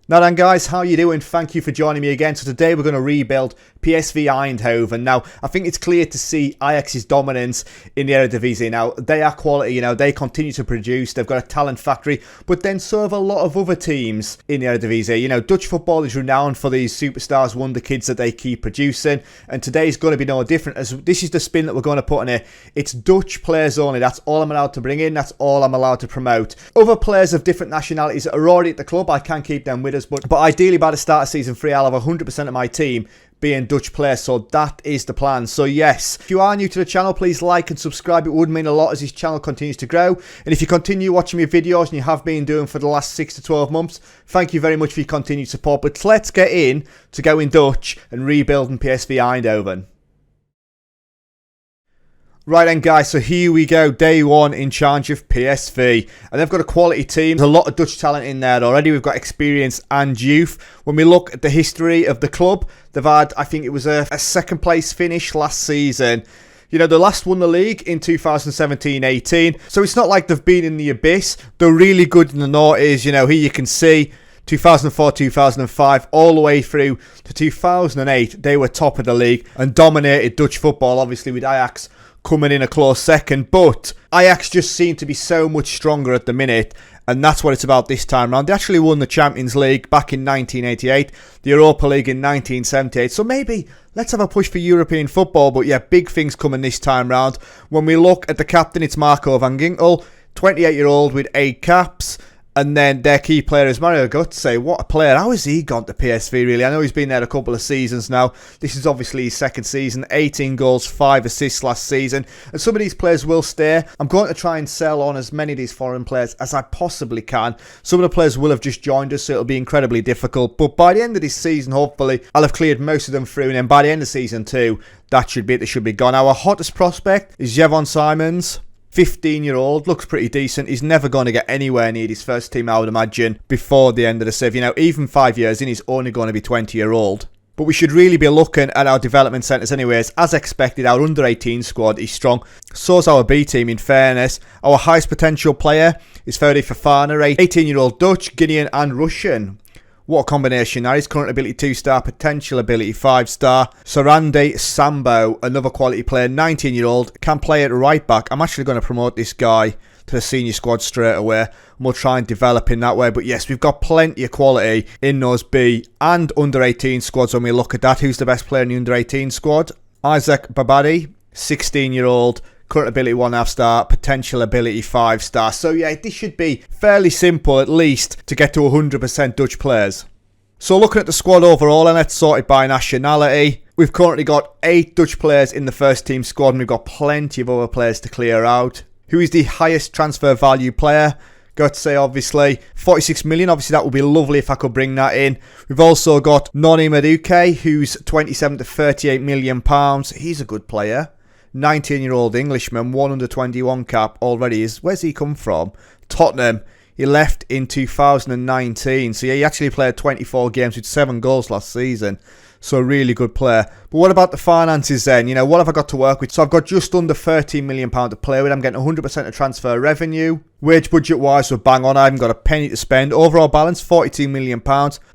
Now then guys, how you doing? Thank you for joining me again. So today we're going to rebuild PSV Eindhoven. Now, I think it's clear to see Ajax's dominance in the Eredivisie. Now, they are quality, they continue to produce. They've got a talent factory, but then so have a lot of other teams in the Eredivisie. Dutch football is renowned for these superstars, wonder kids that they keep producing, and today's going to be no different, as this is the spin that we're going to put on it. It's Dutch players only. That's all I'm allowed to bring in. That's all I'm allowed to promote. Other players of different nationalities are already at the club. I can keep them with us, but ideally by the start of season 3 I'll have 100% of my team being Dutch players, so that is the plan. So yes, if you are new to the channel, please like and subscribe. It would mean a lot as this channel continues to grow, and if you continue watching my videos, and you have been doing for the last 6 to 12 months, thank you very much for your continued support. But let's get in to going Dutch and rebuilding PSV Eindhoven. Right then guys, so here we go, day one in charge of PSV, and they've got a quality team. There's a lot of Dutch talent in there already. We've got experience and youth. When we look at the history of the club, they've had, I think it was a second place finish last season. They last won the league in 2017-18, so it's not like they've been in the abyss. They're really good in the noughties. Here you can see 2004, 2005, all the way through to 2008, they were top of the league and dominated Dutch football, obviously with Ajax coming in a close second. But Ajax just seem to be so much stronger at the minute, and that's what it's about this time round. They actually won the Champions League back in 1988, the Europa League in 1978, so maybe let's have a push for European football. But yeah, big things coming this time round. When we look at the captain, it's Marco van Ginkel, 28-year-old with 8 caps. And then their key player is Mario Götze. What a player. How has he gone to PSV, really? I know he's been there a couple of seasons now. This is obviously his second season. 18 goals, 5 assists last season. And some of these players will stay. I'm going to try and sell on as many of these foreign players as I possibly can. Some of the players will have just joined us, so it'll be incredibly difficult. But by the end of this season, hopefully, I'll have cleared most of them through. And then by the end of season 2, that should be it. They should be gone. Our hottest prospect is Jeroen Simons. 15-year-old, looks pretty decent. He's never going to get anywhere near his first team, I would imagine, before the end of the Civ. Even 5 years in, he's only going to be 20-year-old. But we should really be looking at our development centres anyways. As expected, our under-18 squad is strong. So's our B team, in fairness. Our highest potential player is Ferdi Fofana, 18-year-old Dutch, Guinean and Russian. What a combination that is. Current ability 2-star, potential ability 5-star. Sarande Sambo, another quality player, 19-year-old, can play at right back. I'm actually going to promote this guy to the senior squad straight away, and we'll try and develop in that way. But yes, we've got plenty of quality in those B and under-18 squads. When we look at that, who's the best player in the under-18 squad? Isaac Babadi, 16-year-old. Current ability 1.5-star, potential ability 5-star. So yeah, this should be fairly simple at least to get to 100% Dutch players. So looking at the squad overall, and let's sort it by nationality. We've currently got 8 Dutch players in the first team squad, and we've got plenty of other players to clear out. Who is the highest transfer value player? Got to say, obviously, 46 million. Obviously, that would be lovely if I could bring that in. We've also got Noni Madueke, who's 27 to 38 million pounds. He's a good player. 19-year-old Englishman, 121 cap already. Where's he come from? Tottenham. He left in 2019. So yeah, he actually played 24 games with 7 goals last season. So a really good player. But what about the finances then? What have I got to work with? So I've got just under £13 million to play with. I'm getting 100% of transfer revenue. Wage budget wise, we're bang on. I haven't got a penny to spend. Overall balance, £42 million.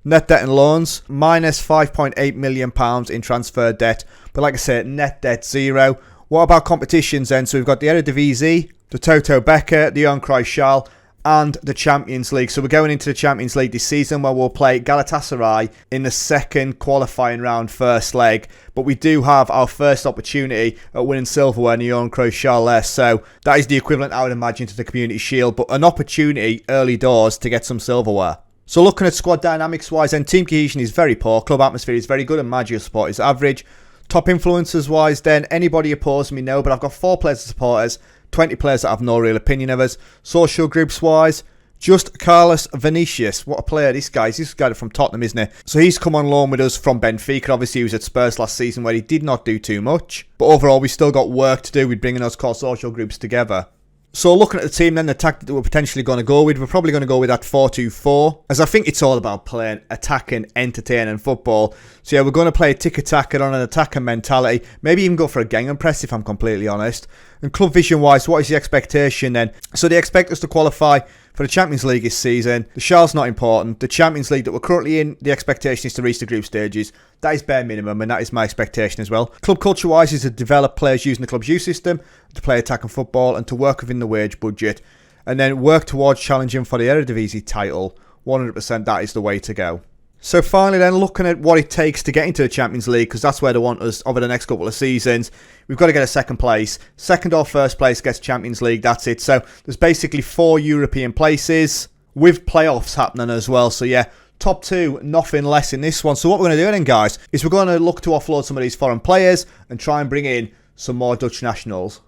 Net debt and loans, minus £5.8 million in transfer debt. But like I said, net debt 0. What about competitions then? So we've got the Eredivisie, the Toto Becker, the Johan Cruijff, and the Champions League. So we're going into the Champions League this season where we'll play Galatasaray in the second qualifying round, first leg. But we do have our first opportunity at winning silverware in the Johan Cruijff there. So that is the equivalent, I would imagine, to the Community Shield, but an opportunity early doors to get some silverware. So looking at squad dynamics wise, then team cohesion is very poor, club atmosphere is very good, and manager support is average. Top influencers wise then, anybody opposing me, no, but I've got 4 players as supporters, 20 players that have no real opinion of us. Social groups wise, just Carlos Vinicius. What a player this guy is. This guy from Tottenham, isn't he? So he's come on loan with us from Benfica. Obviously he was at Spurs last season where he did not do too much. But overall we still got work to do with bringing those core social groups together. So looking at the team then, the tactic that we're potentially going to go with, we're probably going to go with that 4-2-4, as I think it's all about playing, attacking, entertaining football. So yeah, we're going to play a tick-attacker on an attacking mentality, maybe even go for a gang and press if I'm completely honest. And club vision-wise, what is the expectation then? So they expect us to qualify for the Champions League this season. The Shell's not important. The Champions League that we're currently in, the expectation is to reach the group stages. That is bare minimum, and that is my expectation as well. Club culture-wise is to develop players using the club's youth system, to play attacking football, and to work within the wage budget. And then work towards challenging for the Eredivisie title. 100% that is the way to go. So finally then, looking at what it takes to get into the Champions League, because that's where they want us over the next couple of seasons, we've got to get a second place. Second or first place gets Champions League, that's it. So there's basically 4 European places with playoffs happening as well. So yeah, top 2, nothing less in this one. So what we're going to do then, guys, is we're going to look to offload some of these foreign players and try and bring in some more Dutch nationals.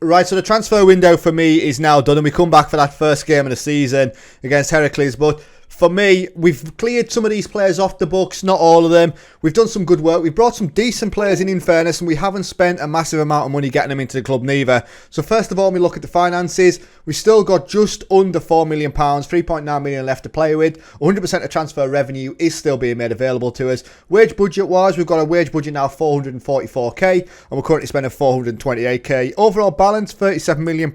Right, so the transfer window for me is now done, and we come back for that first game of the season against Heracles. But for me, we've cleared some of these players off the books, not all of them. We've done some good work. We've brought some decent players in fairness, and we haven't spent a massive amount of money getting them into the club neither. So first of all, we look at the finances. We've still got just under £4 million, 3.9 million left to play with. 100% of transfer revenue is still being made available to us. Wage budget-wise, we've got a wage budget now of 444k, and we're currently spending 428k. Overall balance, £37 million.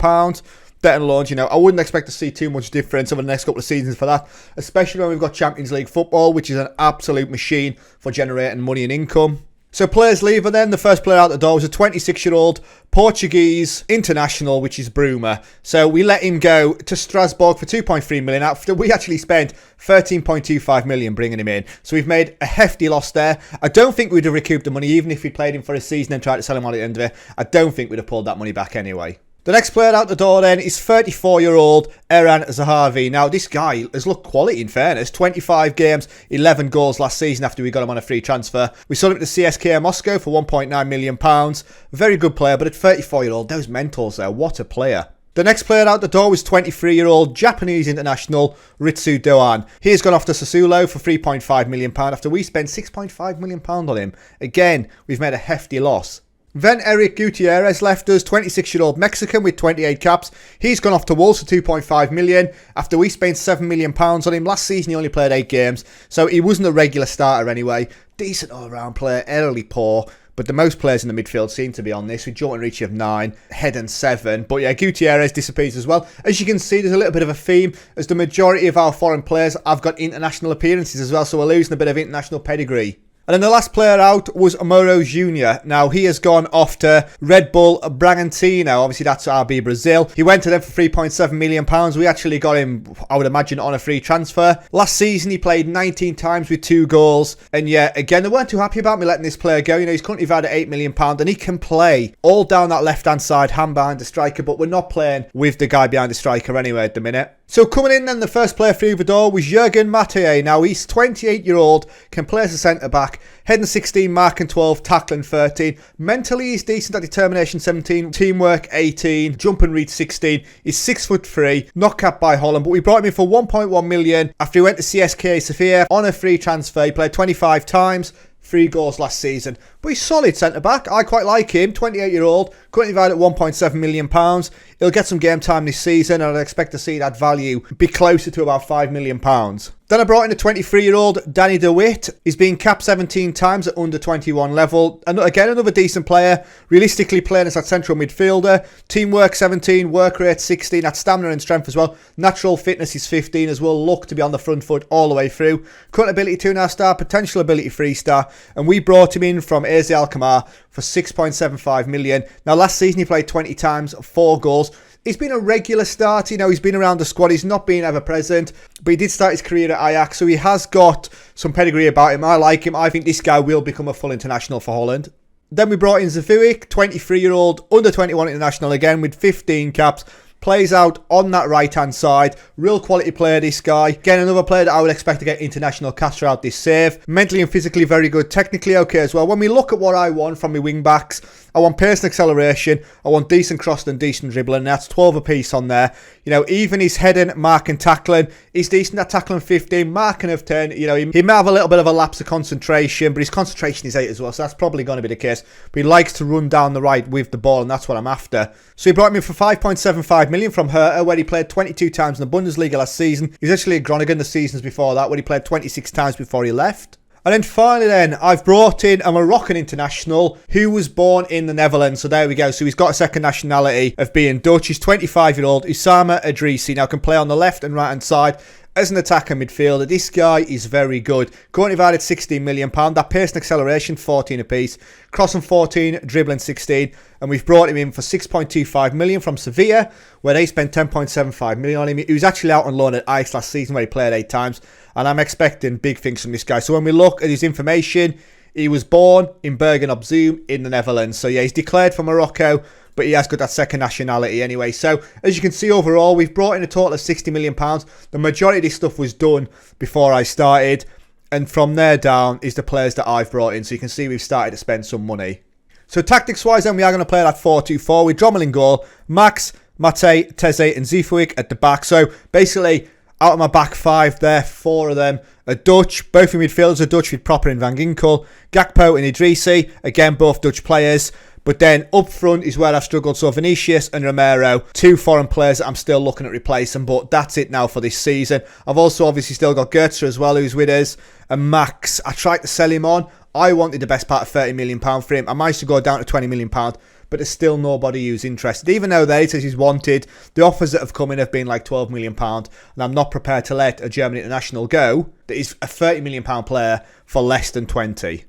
Debt and loans, I wouldn't expect to see too much difference over the next couple of seasons for that, especially when we've got Champions League football, which is an absolute machine for generating money and income. So players leaving then, the first player out the door was a 26-year-old Portuguese international, which is Bruma. So we let him go to Strasbourg for 2.3 million after we actually spent 13.25 million bringing him in. So we've made a hefty loss there. I don't think we'd have recouped the money even if we played him for a season and tried to sell him on at the end of it. I don't think we'd have pulled that money back anyway. The next player out the door then is 34-year-old Eren Zahavi. Now, this guy has looked quality in fairness. 25 games, 11 goals last season after we got him on a free transfer. We sold him to CSKA Moscow for £1.9 million. Very good player, but at 34-year-old, those mentors there, what a player. The next player out the door was 23-year-old Japanese international Ritsu Doan. He has gone off to Sassuolo for £3.5 million after we spent £6.5 million on him. Again, we've made a hefty loss. Then Eric Gutierrez left us, 26-year-old Mexican with 28 caps. He's gone off to Wolves for £2.5 million after we spent £7 million on him. Last season he only played 8 games, so he wasn't a regular starter anyway. Decent all-round player, utterly poor, but the most players in the midfield seem to be on this, with Jordan Ricci of 9, Head and 7. But yeah, Gutierrez disappears as well. As you can see, there's a little bit of a theme, as the majority of our foreign players have got international appearances as well, so we're losing a bit of international pedigree. And then the last player out was Amaro Jr. Now, he has gone off to Red Bull Bragantino. Obviously, that's RB Brazil. He went to them for £3.7 million. We actually got him, I would imagine, on a free transfer. Last season, he played 19 times with 2 goals. And yeah, again, they weren't too happy about me letting this player go. He's currently valued at £8 million, and he can play all down that left-hand side, hand behind the striker, but we're not playing with the guy behind the striker anyway at the minute. So coming in then, the first player through the door was Jurgen Mathieu. Now, he's 28-year-old, can play as a centre-back, heading 16, marking 12, tackling 13. Mentally, he's decent at determination 17, teamwork 18, jump and reach 16. He's 6'3", not capped by Holland, but we brought him in for 1.1 million after he went to CSKA Sofia on a free transfer. He played 25 times. 3 goals last season. But he's solid centre-back. I quite like him. 28-year-old. Currently valued at £1.7 million. He'll get some game time this season, and I'd expect to see that value be closer to about £5 million. Then I brought in a 23-year-old Danny DeWitt. He's been capped 17 times at under 21 level. And again, another decent player. Realistically playing as that central midfielder. Teamwork 17, work rate 16. That's stamina and strength as well. Natural fitness is 15 as well. Look to be on the front foot all the way through. Current ability 2.5 star, potential ability 3 star. And we brought him in from AZ Alkmaar for 6.75 million. Now, last season he played 20 times, 4 goals. He's been a regular start, he's been around the squad, he's not been ever present, but he did start his career at Ajax, so he has got some pedigree about him. I like him. I think this guy will become a full international for Holland. Then we brought in Zavuic, 23-year-old, under 21 international again with 15 caps. Plays out on that right-hand side. Real quality player, this guy. Again, another player that I would expect to get international cash throughout this save. Mentally and physically very good. Technically okay as well. When we look at what I want from my wing-backs, I want pace and acceleration. I want decent crossing and decent dribbling. That's 12 apiece on there. Even his heading, marking, tackling. He's decent at tackling 15, marking of 10. He may have a little bit of a lapse of concentration, but his concentration is 8 as well, so that's probably going to be the case. But he likes to run down the right with the ball, and that's what I'm after. So he brought him in for 5.75 million from Hertha, where he played 22 times in the Bundesliga last season. He was actually at Groningen the seasons before that, where he played 26 times before he left. And then finally then, I've brought in a Moroccan international who was born in the Netherlands. So there we go. So he's got a second nationality of being Dutch. He's 25-year-old Usama Idrisi. Now can play on the left and right hand side as an attacker midfielder. This guy is very good. Currently valued £16 million. That pace and acceleration, 14 apiece. Crossing 14, dribbling 16. And we've brought him in for 6.25 million from Sevilla, where they spent 10.75 million on him. He was actually out on loan at Ajax last season, where he played 8 times. And I'm expecting big things from this guy. So when we look at his information, he was born in Bergen op Zoom in the Netherlands. So yeah, he's declared for Morocco, but he has got that second nationality anyway. So as you can see overall, we've brought in a total of £60 million. The majority of this stuff was done before I started. And from there down is the players that I've brought in. So you can see we've started to spend some money. So tactics-wise then, we are going to play that 4-2-4 with Drommel in goal, Max, Mate, Teze and Zifuik at the back. So basically, out of my back 5 there, 4 of them are Dutch. Both of midfielders are Dutch with Proper and Van Ginkel. Gakpo and Idrisi, again both Dutch players. But then up front is where I've struggled. So Vinicius and Romero, 2 foreign players that I'm still looking at replacing. But that's it now for this season. I've also obviously still got Goetze as well, who's with us. And Max, I tried to sell him on. I wanted the best part of £30 million for him. I managed to go down to £20 million. But there's still nobody who's interested. Even though there it says he's wanted, the offers that have come in have been like £12 million. And I'm not prepared to let a German international go that is a £30 million player for less than 20.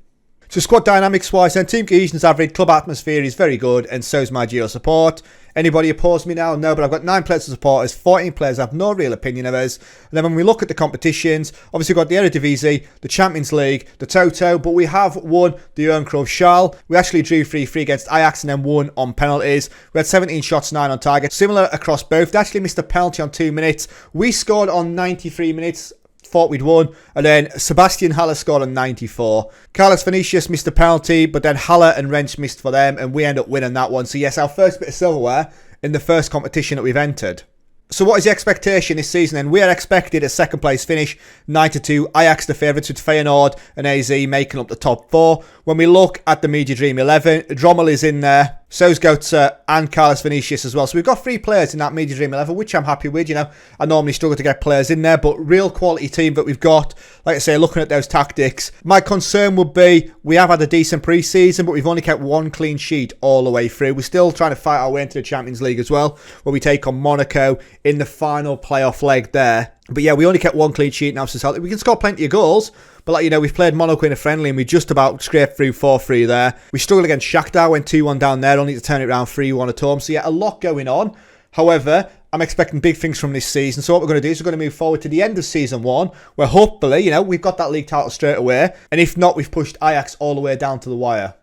So squad dynamics wise then, team cohesion's average, club atmosphere is very good, and so is my geo support. Anybody oppose me now? No, but I've got 9 players to support us, 14 players have no real opinion of us. And then when we look at the competitions, obviously we've got the Eredivisie, the Champions League, the Toto, but we have won the Earncrow Schal. We actually drew 3-3 against Ajax and then won on penalties. We had 17 shots, 9 on target, similar across both. They actually missed a penalty on 2 minutes. We scored on 93 minutes. Thought we'd won, and then Sebastian Haller scored on 94. Carlos Vinicius missed a penalty, but then Haller and Wrench missed for them, and we end up winning that one. So yes, our first bit of silverware in the first competition that we've entered. So what is the expectation this season then? We are expected a second place finish, 9-2, Ajax the favourites with Feyenoord and AZ making up the top 4. When we look at the Media Dream 11, Drommel is in there, so's Goetze and Carlos Vinicius as well. So we've got 3 players in that Media Dream 11, which I'm happy with. You know, I normally struggle to get players in there, but real quality team that we've got. Like I say, looking at those tactics, my concern would be we have had a decent pre-season, but we've only kept 1 clean sheet all the way through. We're still trying to fight our way into the Champions League as well, where we take on Monaco in the final playoff leg there. But yeah, we only kept 1 clean sheet now since Celtic. We can score plenty of goals, but like you know, we've played Monaco in a friendly and we just about scraped through 4-3 there. We struggled against Shakhtar, went 2-1 down there, only to turn it around 3-1 at home. So yeah, a lot going on. However, I'm expecting big things from this season. So what we're going to do is we're going to move forward to the end of season 1, where hopefully, you know, we've got that league title straight away. And if not, we've pushed Ajax all the way down to the wire.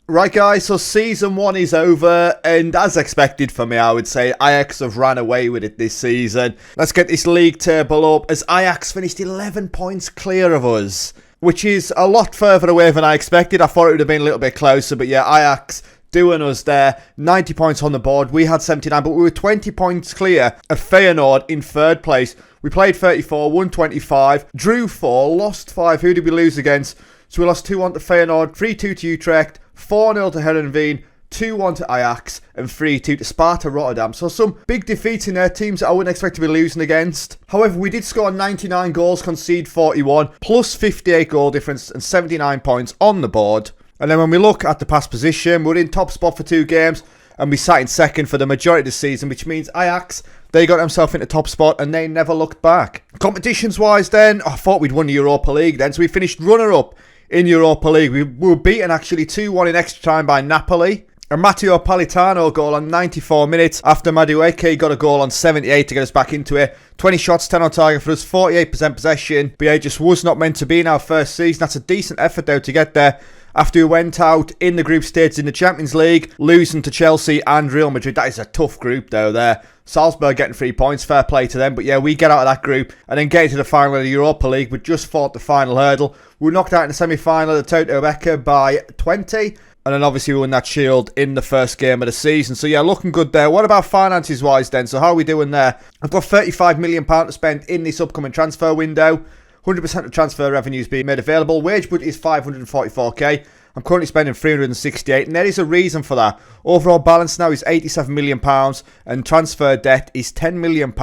Right guys, so season 1 is over, and as expected for me, I would say Ajax have ran away with it this season. Let's get this league table up, as Ajax finished 11 points clear of us, which is a lot further away than I expected. I thought it would have been a little bit closer, but yeah, Ajax doing us there. 90 points on the board, we had 79, but we were 20 points clear of Feyenoord in 3rd place. We played 34, won 25, drew 4, lost 5. Who did we lose against? So we lost 2-1 to Feyenoord, 3-2 to Utrecht, 4-0 to Heerenveen, 2-1 to Ajax, and 3-2 to Sparta Rotterdam. So some big defeats in their teams that I wouldn't expect to be losing against. However, we did score 99 goals, concede 41, plus 58 goal difference and 79 points on the board. And then when we look at the past position, we're in top spot for 2 games, and we sat in 2nd for the majority of the season, which means Ajax, they got themselves into top spot and they never looked back. Competitions-wise then, I thought we'd won the Europa League then, so we finished runner-up in Europa League. We were beaten actually 2-1 in extra time by Napoli. A Matteo Politano goal on 94 minutes after Madueke got a goal on 78 to get us back into it. 20 shots, 10 on target for us, 48% possession. But yeah, it just was not meant to be in our first season. That's a decent effort though to get there. After we went out in the group stage in the Champions League, losing to Chelsea and Real Madrid. That is a tough group though there. Salzburg getting 3 points, fair play to them. But yeah, we get out of that group and then get into the final of the Europa League. We just fought the final hurdle. We were knocked out in the semi-final of the Toto Becker by 20. And then obviously we won that shield in the first game of the season. So yeah, looking good there. What about finances wise then? So how are we doing there? I've got £35 million to spend in this upcoming transfer window. 100% of transfer revenues being made available. Wage budget is 544k. I'm currently spending 368, and there is a reason for that. Overall balance now is £87 million, and transfer debt is £10 million.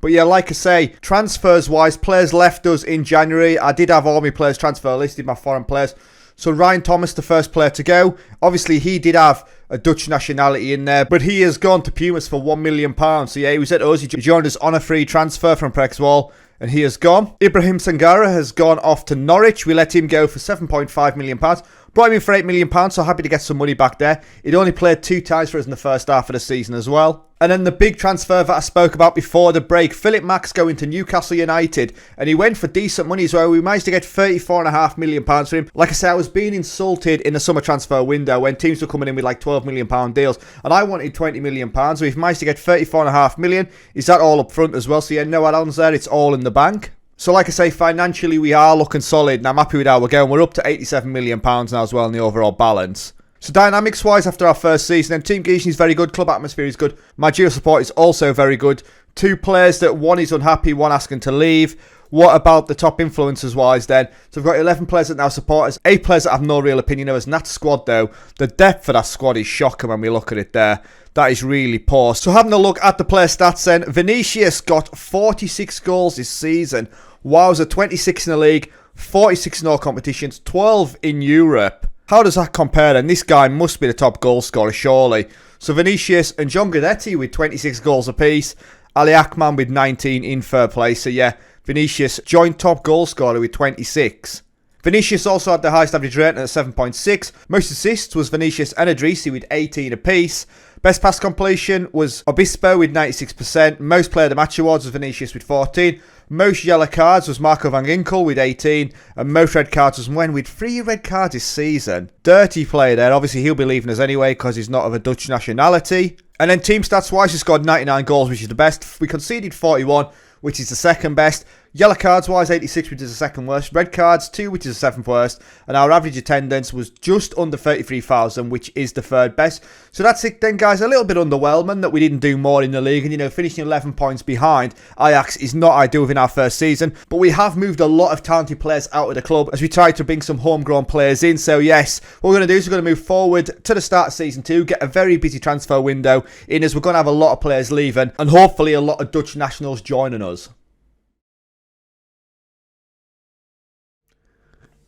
But yeah, like I say, transfers-wise, players left us in January. I did have all my players transfer listed, my foreign players. So Ryan Thomas, the first player to go. Obviously, he did have a Dutch nationality in there, but he has gone to Pumas for £1 million. So yeah, he was at us. He joined us on a free transfer from Prexwall, and he has gone. Ibrahim Sangara has gone off to Norwich. We let him go for £7.5 million. Brought him in for £8 million, so happy to get some money back there. He'd only played 2 times for us in the first half of the season as well. And then the big transfer that I spoke about before the break, Philip Max going to Newcastle United. And he went for decent money as well. We managed to get £34.5 million for him. Like I said, I was being insulted in the summer transfer window when teams were coming in with like £12 million deals. And I wanted £20 million. So we've managed to get £34.5 million. Is that all up front as well? So yeah, no add-ons there. It's all in the bank. So like I say, financially we are looking solid, and I'm happy with how we're going. We're up to £87 million now as well in the overall balance. So dynamics-wise, after our first season, then Team Gieschen is very good, club atmosphere is good, managerial support is also very good. 2 players that one is unhappy, one asking to leave. What about the top influencers-wise then? So we've got 11 players that now support us, 8 players that have no real opinion of us, and that squad though, the depth of that squad is shocking when we look at it there. That is really poor. So having a look at the player stats then, Vinicius got 46 goals this season. Wowza, 26 in the league, 46 in all competitions, 12 in Europe. How does that compare then? This guy must be the top goal scorer, surely. So Vinicius and John Guidetti with 26 goals apiece. Ali Akman with 19 in fair play. So yeah, Vinicius joint top goal scorer with 26. Vinicius also had the highest average rating at 7.6. Most assists was Vinicius and Idrissi with 18 apiece. Best pass completion was Obispo with 96%. Most player of the match awards was Vinicius with 14. Most yellow cards was Marco van Ginkel with 18. And most red cards was Mwen with 3 red cards this season. Dirty player there. Obviously, he'll be leaving us anyway because he's not of a Dutch nationality. And then team stats wise, he scored 99 goals, which is the best. We conceded 41, which is the second best. Yellow cards wise, 86, which is the second worst. Red cards, 2, which is the 7th worst. And our average attendance was just under 33,000, which is the 3rd best. So that's it then, guys. A little bit underwhelming that we didn't do more in the league. And, you know, finishing 11 points behind Ajax is not ideal within our first season. But we have moved a lot of talented players out of the club as we try to bring some homegrown players in. So, yes, what we're going to do is we're going to move forward to the start of Season 2, get a very busy transfer window in as we're going to have a lot of players leaving and hopefully a lot of Dutch nationals joining us.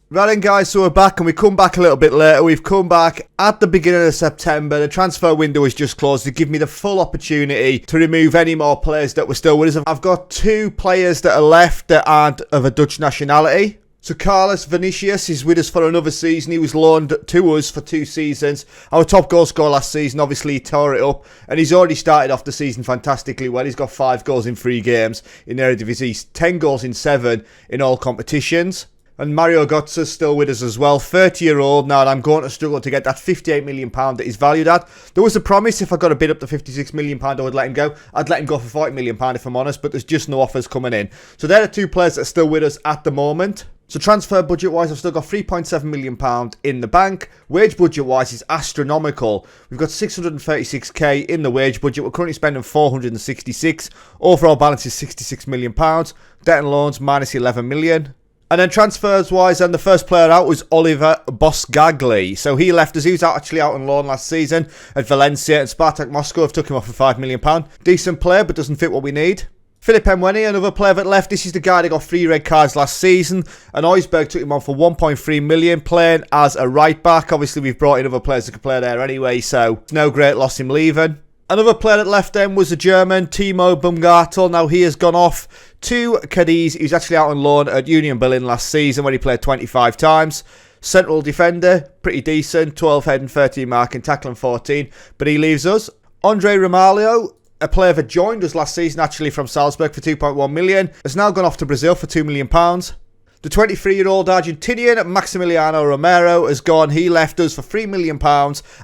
Right then guys, so we're back and we come back a little bit later. We've come back at the beginning of September. The transfer window is just closed to give me the full opportunity to remove any more players that were still with us. I've got 2 players that are left that aren't of a Dutch nationality. So Carlos Vinicius is with us for another season. He was loaned to us for 2 seasons. Our top goal scorer last season, obviously he tore it up. And he's already started off the season fantastically well. He's got 5 goals in 3 games in the Eredivisie, 10 goals in 7 in all competitions. And Mario Götze's still with us as well, 30-year-old now, and I'm going to struggle to get that £58 million that he's valued at. There was a promise if I got a bid up to £56 million, I would let him go. I'd let him go for £40 million if I'm honest, but there's just no offers coming in. So they're the 2 players that are still with us at the moment. So transfer budget-wise, I've still got £3.7 million in the bank. Wage budget-wise is astronomical. We've got 636k in the wage budget. We're currently spending 466. Overall balance is £66 million. Debt and loans minus 11 million. And then transfers-wise, and the first player out was Oliver Bosgagli. So he left us. He was actually out on loan last season at Valencia, and Spartak Moscow have took him off for £5 million. Decent player, but doesn't fit what we need. Philip Mweni, another player that left. This is the guy that got 3 red cards last season. And Oisberg took him on for 1.3 million, playing as a right back. Obviously, we've brought in other players that could play there anyway, so it's no great loss him leaving. Another player that left then was a German, Timo Baumgartel. Now he has gone off to Cadiz. He was actually out on loan at Union Berlin last season when he played 25 times. Central defender, pretty decent, 12 heading, 13 marking, tackling 14. But he leaves us. Andre Ramalho, a player that joined us last season actually from Salzburg for 2.1 million, has now gone off to Brazil for £2 million. The 23-year-old Argentinian Maximiliano Romero has gone. He left us for £3 million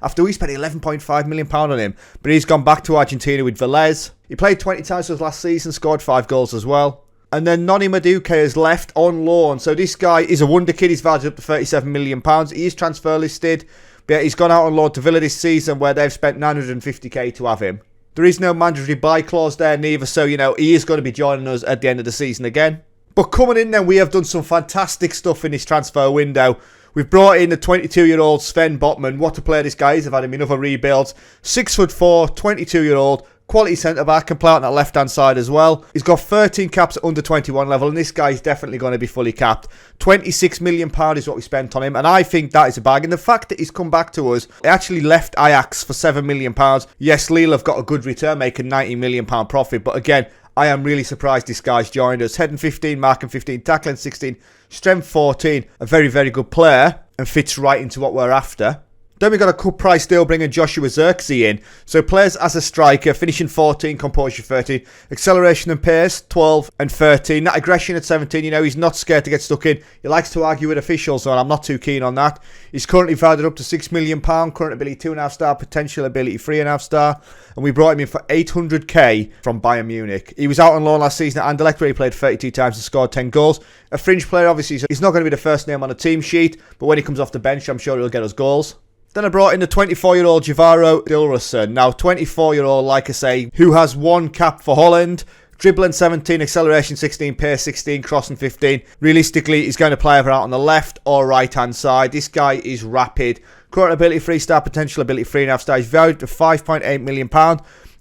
after we spent £11.5 million on him. But he's gone back to Argentina with Velez. He played 20 times for us last season, scored 5 goals as well. And then Noni Madueke has left on loan. So this guy is a wonder kid. He's valued up to £37 million. He is transfer listed. But yeah, he's gone out on loan to Villa this season where they've spent 950k to have him. There is no mandatory buy clause there neither. So, you know, he is going to be joining us at the end of the season again. But coming in then, we have done some fantastic stuff in this transfer window. We've brought in the 22-year-old Sven Botman. What a player this guy is. I've had him in other rebuilds. 6'4", 22-year-old. Quality centre-back, can play out on that left-hand side as well. He's got 13 caps at under 21 level, and this guy's definitely going to be fully capped. £26 million is what we spent on him, and I think that is a bargain. The fact that he's come back to us, he actually left Ajax for £7 million. Yes, Lille have got a good return, making £90 million profit, but again, I am really surprised this guy's joined us. Heading 15, marking 15, tackling 16, strength 14. A very, very good player, and fits right into what we're after. Then we got a cut price deal bringing Joshua Zirkzee in. So players as a striker, finishing 14, composure 13, acceleration and pace 12 and 13. That aggression at 17, you know, he's not scared to get stuck in. He likes to argue with officials, and I'm not too keen on that. He's currently valued up to £6 million, current ability 2.5 star, potential ability 3.5 star. And we brought him in for 800k from Bayern Munich. He was out on loan last season at Anderlecht, where he played 32 times and scored 10 goals. A fringe player, obviously, so he's not going to be the first name on the team sheet, but when he comes off the bench, I'm sure he'll get us goals. Then I brought in the 24-year-old Javaro Dilrosun. Now, 24-year-old, like I say, who has one cap for Holland. Dribbling 17, acceleration 16, pace 16, crossing 15. Realistically, he's going to play either out on the left or right-hand side. This guy is rapid. Current ability 3-star, potential ability 3.5 star. He's valued to £5.8 million.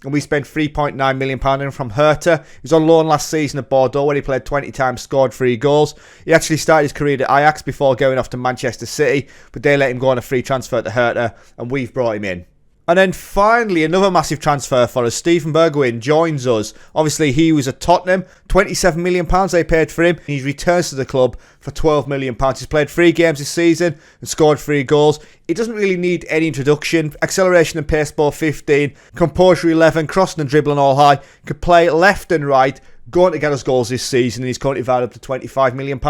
And we spent £3.9 million on him from Hertha. He was on loan last season at Bordeaux, where he played 20 times, scored 3 goals. He actually started his career at Ajax before going off to Manchester City, but they let him go on a free transfer to Hertha, and we've brought him in. And then finally, another massive transfer for us. Steven Bergwijn joins us. Obviously, he was at Tottenham. £27 million they paid for him. He returns to the club for £12 million. He's played 3 games this season and scored 3 goals. He doesn't really need any introduction. Acceleration and pace ball 15. Composure 11. Crossing and dribbling all high. Could play left and right. Going to get us goals this season. And he's currently valued up to £25 million.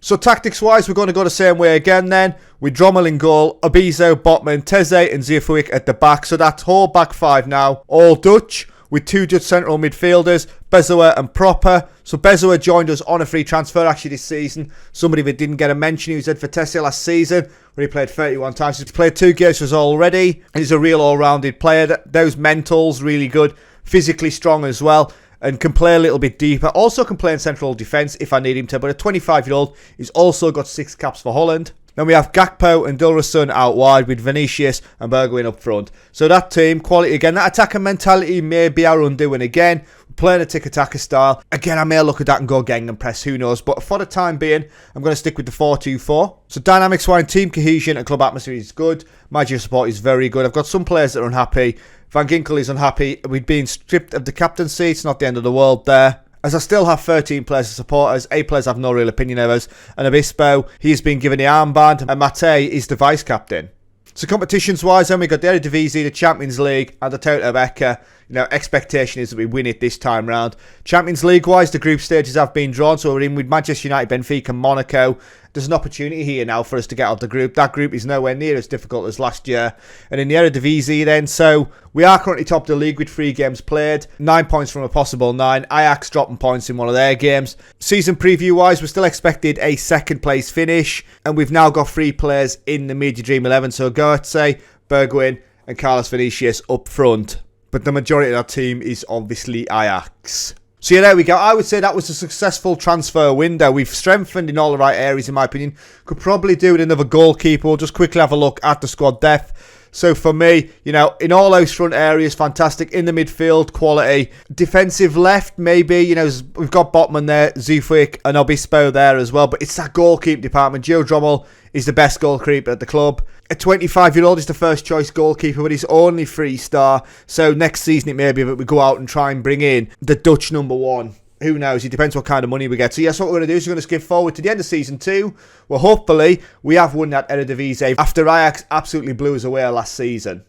So tactics-wise, we're going to go the same way again then. With Drommel in goal, Obizo, Botman, Teze and Ziyechowicz at the back. So that's whole back 5 now. All Dutch, with 2 Dutch central midfielders, Bezoer and Proper. So Bezoer joined us on a free transfer actually this season. Somebody that didn't get a mention, he was at Vitesse last season, where he played 31 times. He's played 2 games for us already. He's a real all-rounded player. Those mentals, really good. Physically strong as well. And can play a little bit deeper. Also can play in central defence if I need him to. But a 25-year-old, he's also got 6 caps for Holland. Then we have Gakpo and Dilrosun out wide with Vinicius and Bergwijn up front. So that team, quality again. That attacking mentality may be our undoing again. We're playing a tiki-taka style. Again, I may look at that and go gang and press, who knows. But for the time being, I'm going to stick with the 4-2-4. So dynamics-wise, team cohesion and club atmosphere is good. Manager support is very good. I've got some players that are unhappy. Van Ginkel is unhappy with being stripped of the captaincy. It's not the end of the world there. As I still have 13 players as supporters, 8 players have no real opinion of us. And Obispo, he's been given the armband, and Mate is the vice captain. So competitions-wise, then we got the Eredivisie, the Champions League, and the Toto Becker. You know, expectation is that we win it this time round. Champions League-wise, the group stages have been drawn, so we're in with Manchester United, Benfica, and Monaco. There's an opportunity here now for us to get out of the group. That group is nowhere near as difficult as last year. And in the Eredivisie then, so we are currently top of the league with 3 games played. 9 points from a possible 9. Ajax dropping points in one of their games. Season preview-wise, we're still expected a second place finish. And we've now got 3 players in the Media Dream 11. So Goetze, Bergwijn, and Carlos Vinicius up front. But the majority of our team is obviously Ajax. So yeah, there we go. I would say that was a successful transfer window. We've strengthened in all the right areas, in my opinion. Could probably do with another goalkeeper. We'll just quickly have a look at the squad depth. So for me, you know, in all those front areas, fantastic. In the midfield, quality. Defensive left, maybe. You know, we've got Botman there, Ziyechowicz and Obispo there as well. But it's that goalkeeping department. Joe Drommel is the best goalkeeper at the club. A 25-year-old is the first choice goalkeeper, but he's only 3-star. So next season it may be that we go out and try and bring in the Dutch number 1. Who knows? It depends what kind of money we get. So yes, what we're going to do is we're going to skip forward to the end of Season 2. Well, hopefully, we have won that Eredivisie after Ajax absolutely blew us away last season.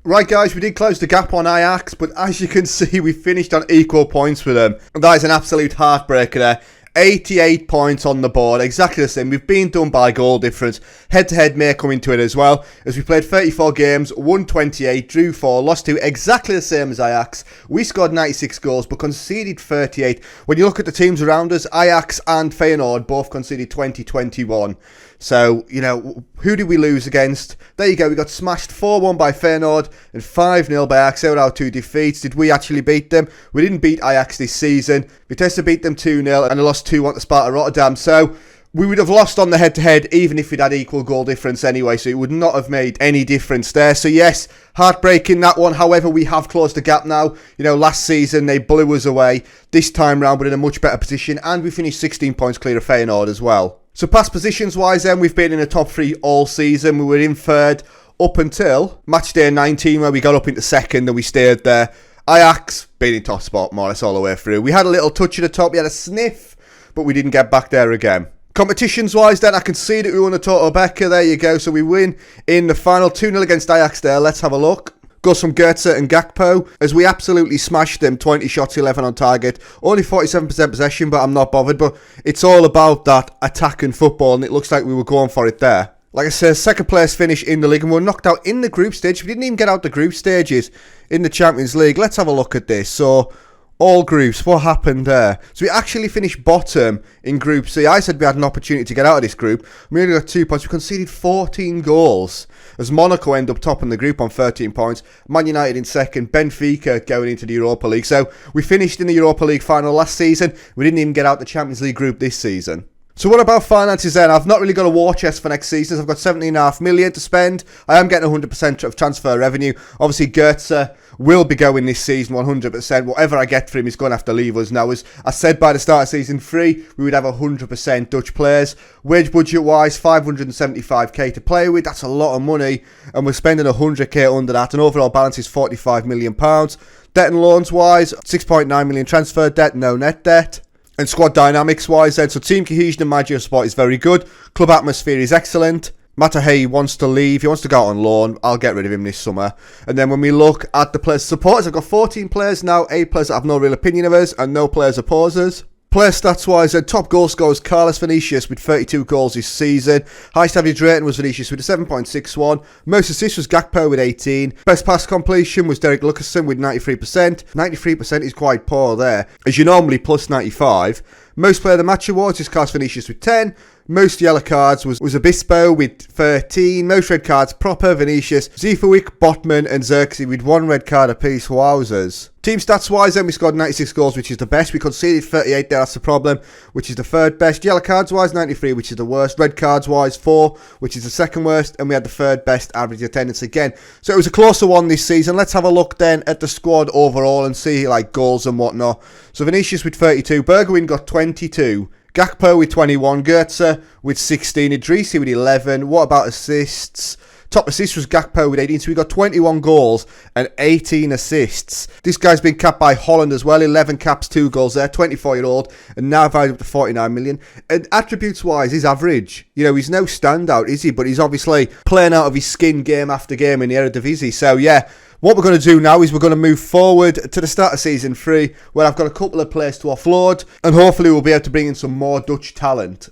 Right guys, we did close the gap on Ajax, but as you can see, we finished on equal points with them. And that is an absolute heartbreaker there. 88 points on the board, exactly the same. We've been done by goal difference. Head-to-head may come into it as well, as we played 34 games, won 28, drew 4, lost 2, exactly the same as Ajax. We scored 96 goals, but conceded 38. When you look at the teams around us, Ajax and Feyenoord both conceded 20-21. So, you know, who did we lose against? There you go, we got smashed 4-1 by Feyenoord and 5-0 by Ajax. Out our 2 defeats. Did we actually beat them? We didn't beat Ajax this season. Vitesse beat them 2-0 and they lost 2-1 to Sparta Rotterdam. So, We would have lost on the head-to-head even if we'd had equal goal difference anyway, so it would not have made any difference there. So yes, heartbreaking that one. However, we have closed the gap now. You know, last season they blew us away. This time round we're in a much better position, and we finished 16 points clear of Feyenoord as well. So past positions-wise then, we've been in the top 3 all season. We were in 3rd up until match day 19 where we got up into 2nd and we stayed there. Ajax being in top spot more or less all the way through. We had a little touch at the top, we had a sniff, but we didn't get back there again. Competitions-wise then, I can see that we won a TOMAHAWK. There you go. So we win in the final 2-0 against Ajax there. Let's have a look. Goes from Goetze and Gakpo as we absolutely smashed them. 20 shots, 11 on target. Only 47% possession, but I'm not bothered. But it's all about that attacking football, and it looks like we were going for it there. Like I said, 2nd place finish in the league, and we were knocked out in the group stage. We didn't even get out the group stages in the Champions League. Let's have a look at this. So, all groups, what happened there? So we actually finished bottom in Group C. I said we had an opportunity to get out of this group. We only got 2 points. We conceded 14 goals as Monaco end up top in the group on 13 points. Man United in 2nd. Benfica going into the Europa League. So we finished in the Europa League final last season. We didn't even get out the Champions League group this season. So what about finances then? I've not really got a war chest for next season. I've got 17.5 million to spend. I am getting 100% of transfer revenue. Obviously, Goetze will be going this season 100%. Whatever I get for him is going to have to leave us now. As I said by the start of season 3, we would have 100% Dutch players. Wage budget-wise, 575k to play with. That's a lot of money. And we're spending 100k under that. And overall balance is £45 million. Debt and loans-wise, 6.9 million transfer debt, no net debt. And squad dynamics wise then, so team cohesion and manager support is very good. Club atmosphere is excellent. Matahay wants to leave, he wants to go out on loan. I'll get rid of him this summer. And then when we look at the players supporters, I've got 14 players now, 8 players that have no real opinion of us, and no players opposers. Player stats wise, then top goal scorer is Carlos Vinicius with 32 goals this season. Highest average rating was Vinicius with a 7.61. Most assists was Gakpo with 18. Best pass completion was Derek Lucassen with 93%. 93% is quite poor there, as you're normally plus 95. Most player of the match awards is Carlos Vinicius with 10. Most yellow cards was Obispo with 13. Most red cards, Proper, Vinicius, Zifowicz, Botman and Xerxes with 1 red card apiece. Wowzers. Team stats wise then, we scored 96 goals, which is the best. We conceded 38 there, that's the problem, which is the 3rd best. Yellow cards wise, 93, which is the worst. Red cards wise, 4, which is the 2nd worst. And we had the 3rd best average attendance again. So it was a closer one this season. Let's have a look then at the squad overall and see like goals and whatnot. So Vinicius with 32. Bergwijn got 22. Gakpo with 21, Goetze with 16, Idrissi with 11. What about assists? Top assist was Gakpo with 18, so we got 21 goals and 18 assists. This guy's been capped by Holland as well, 11 caps, 2 goals there, 24-year-old, and now valued up to 49 million. And attributes-wise, he's average. You know, he's no standout, is he? But he's obviously playing out of his skin game after game in the Eredivisie. So, yeah, what we're going to do now is we're going to move forward to the start of Season 3, where I've got a couple of players to offload, and hopefully we'll be able to bring in some more Dutch talent.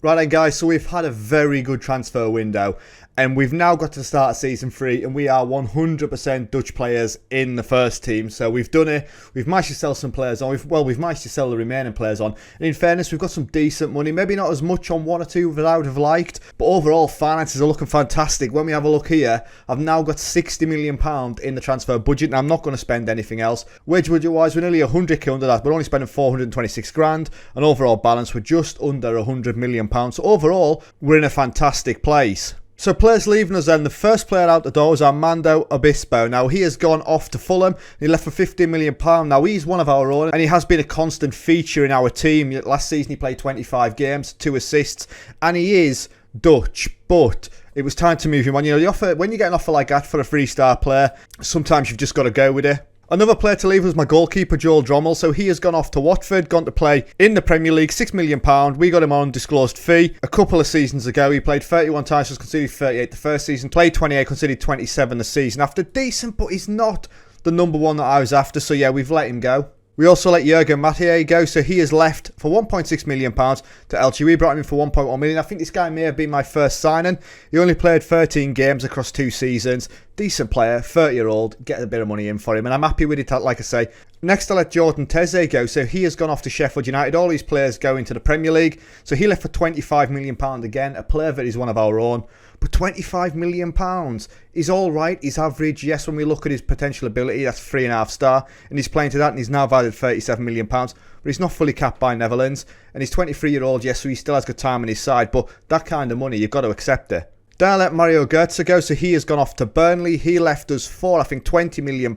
Right then guys, so we've had a very good transfer window and we've now got to the start of Season 3 and we are 100% Dutch players in the first team. So we've done it, we've managed to sell some players on, we've managed to sell the remaining players on. And in fairness, we've got some decent money, maybe not as much on 1 or 2 that I would have liked, but overall finances are looking fantastic. When we have a look here, I've now got £60 million in the transfer budget and I'm not going to spend anything else. Wage budget wise, we're nearly 100k under that, but only spending 426 grand, and overall balance we're just under £100 million. So overall, we're in a fantastic place. So players leaving us then, the first player out the door is Armando Obispo. Now he has gone off to Fulham, he left for £15 million. Now he's one of our own and he has been a constant feature in our team. Last season he played 25 games, 2 assists, and he is Dutch, but it was time to move him on. You know, the offer, when you get an offer like that for a 3-star player, sometimes you've just got to go with it. Another player to leave was my goalkeeper, Joel Drommel. So he has gone off to Watford, gone to play in the Premier League, £6 million. We got him on undisclosed fee a couple of seasons ago. He played 31 times, was conceded 38 the first season, played 28, conceded 27 the season after. Decent, but he's not the number one that I was after. So yeah, we've let him go. We also let Jurgen Mathieu go, so he has left for £1.6 million to Elche. We brought him in for £1.1 million. I think this guy may have been my first signing. He only played 13 games across 2 seasons. Decent player, 30-year-old, get a bit of money in for him, and I'm happy with it, like I say. Next, I let Jordan Teze go, so he has gone off to Sheffield United. All these players go into the Premier League, so he left for £25 million again, a player that is one of our own. But but £25 million. He's alright, he's average. Yes, when we look at his potential ability, that's 3.5 star, and he's playing to that, and he's now valued £37 million, but he's not fully capped by Netherlands, and he's 23-year-old, yes, so he still has good time on his side, but that kind of money, you've got to accept it. Then I let Mario Götze go, so he has gone off to Burnley. He left us for, I think, £20 million.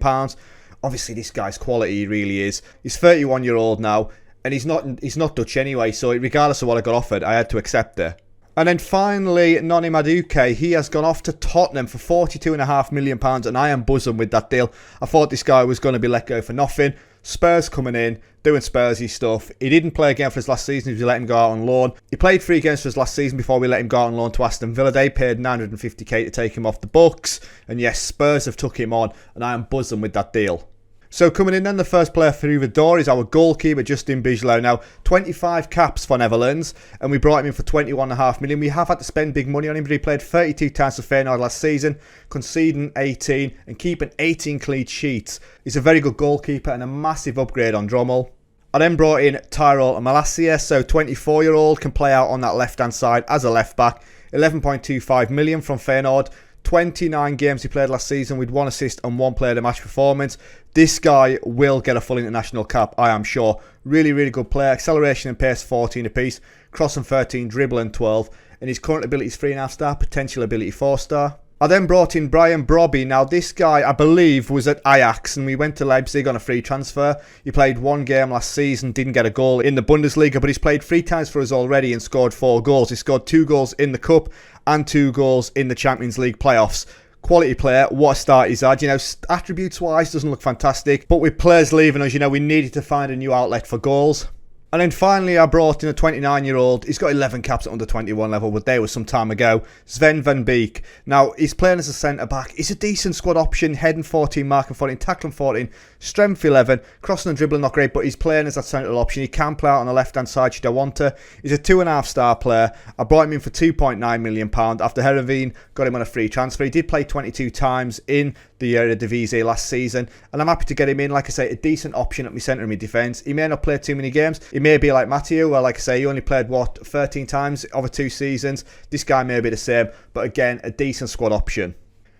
Obviously, this guy's quality, he really is. He's 31-year-old now, and he's not Dutch anyway, so regardless of what I got offered, I had to accept it. And then finally, Noni Madueke, he has gone off to Tottenham for £42.5 million, and I am buzzing with that deal. I thought this guy was going to be let go for nothing. Spurs coming in, doing Spursy stuff. He didn't play again for his last season, we let him go out on loan. He played 3 games for his last season before we let him go out on loan to Aston Villa. They paid £950k to take him off the books. And yes, Spurs have took him on, and I am buzzing with that deal. So coming in then, the first player through the door is our goalkeeper, Justin Bijlow. Now, 25 caps for Netherlands, and we brought him in for £21.5 million. We have had to spend big money on him, but he played 32 times for Feyenoord last season, conceding 18 and keeping 18 clean sheets. He's a very good goalkeeper and a massive upgrade on Drommel. I then brought in Tyrell Malacia, so 24-year-old, can play out on that left-hand side as a left-back. 11.25 million from Feyenoord. 29 games he played last season with 1 assist and 1 player of the match performance. This guy will get a full international cap, I am sure. Really, really good player. Acceleration and pace 14 apiece. Crossing 13, dribbling 12. And his current ability is 3.5 star, potential ability 4 star. I then brought in Brian Brobby. Now this guy, I believe, was at Ajax and we went to Leipzig on a free transfer. He played 1 game last season, didn't get a goal in the Bundesliga, but he's played 3 times for us already and scored 4 goals. He scored 2 goals in the Cup and 2 goals in the Champions League playoffs. Quality player, what a start he's had. You know, attributes wise doesn't look fantastic, but with players leaving us, you know, we needed to find a new outlet for goals. And then finally, I brought in a 29-year-old. He's got 11 caps at under 21 level, but they were some time ago. Sven van Beek. Now, he's playing as a centre-back. He's a decent squad option. Heading 14, marking 14, tackling 14, strength 11, crossing and dribbling not great, but he's playing as a central option. He can play out on the left-hand side should I want to. He's a 2.5 star player. I brought him in for £2.9 million after Heerenveen got him on a free transfer. He did play 22 times in the Eredivisie last season, and I'm happy to get him in. Like I say, a decent option at my centre and my defence. He may not play too many games. He may be like Matthew, where like I say, he only played 13 times over 2 seasons. This guy may be the same, but again, a decent squad option.